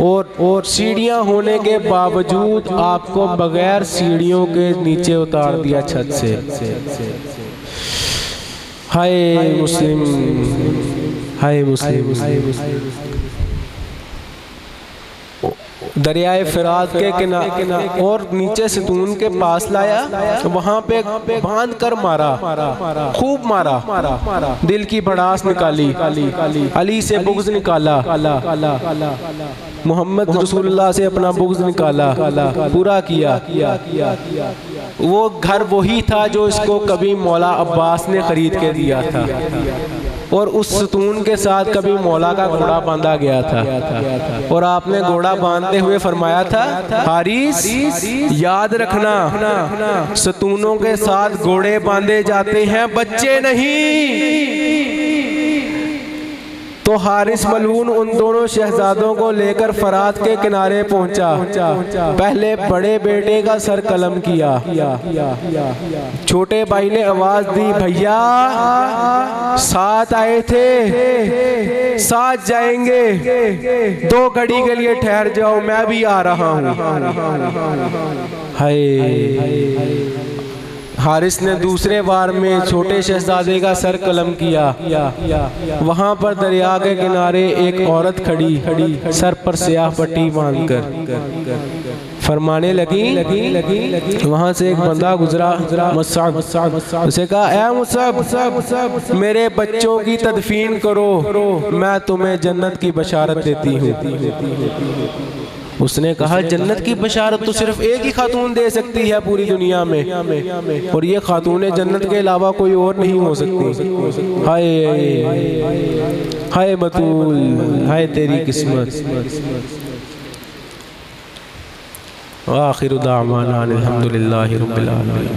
और सीढ़ियाँ होने के बावजूद आपको बगैर सीढ़ियों के नीचे उतार दिया छत से। हाय मुस्लिम, हाय मुस्लिम। दरियाए फिरात के किनारे और नीचे सतून के पास लाया, वहाँ पे बांध कर मारा, खूब मारा। दिल की भड़ास निकाली, अली से बुग़्ज़ निकाला, मोहम्मद रसूलुल्लाह से अपना बुग़्ज़ निकाला, पूरा किया। वो घर वही था जो इसको कभी मौला अब्बास ने खरीद के दिया था और उस सतून के साथ कभी मौला का घोड़ा बांधा गया था। और आपने घोड़ा बांधते हुए फरमाया था, हारिस याद रखना, सतूनों के साथ घोड़े बांधे जाते हैं, बच्चे नहीं। तो हारिस मलऊन उन दोनों शहजादों को लेकर फरात के किनारे पहुंचा। पहले बड़े बेटे का सर कलम किया। छोटे भाई ने आवाज दी, भैया साथ आए थे, साथ जाएंगे, 2 घड़ी के लिए ठहर जाओ, मैं भी आ रहा हूँ। हाय। हारिस ने दूसरे बार में छोटे शहजादे का सर कलम किया। वहाँ पर दरिया के किनारे एक औरत खड़ी, सर पर स्याह पट्टी बांधकर फरमाने लगी। वहाँ से एक बंदा गुजरा, मुसअब, उसे कहा, ऐ मुसअब मेरे बच्चों की तदफीन करो, मैं तुम्हें जन्नत की बशारत देती हूँ। उसने कहा, जन्नत की बशारत तो सिर्फ एक ही खातून दे सकती है पूरी दुनिया में, और ये खातून जन्नत के अलावा कोई और नहीं हो सकती। हाय हाय बतूल, हाय तेरी किस्मत। आखिर दावाना अल्हम्दुलिल्लाहि रब्बिल आलमीन।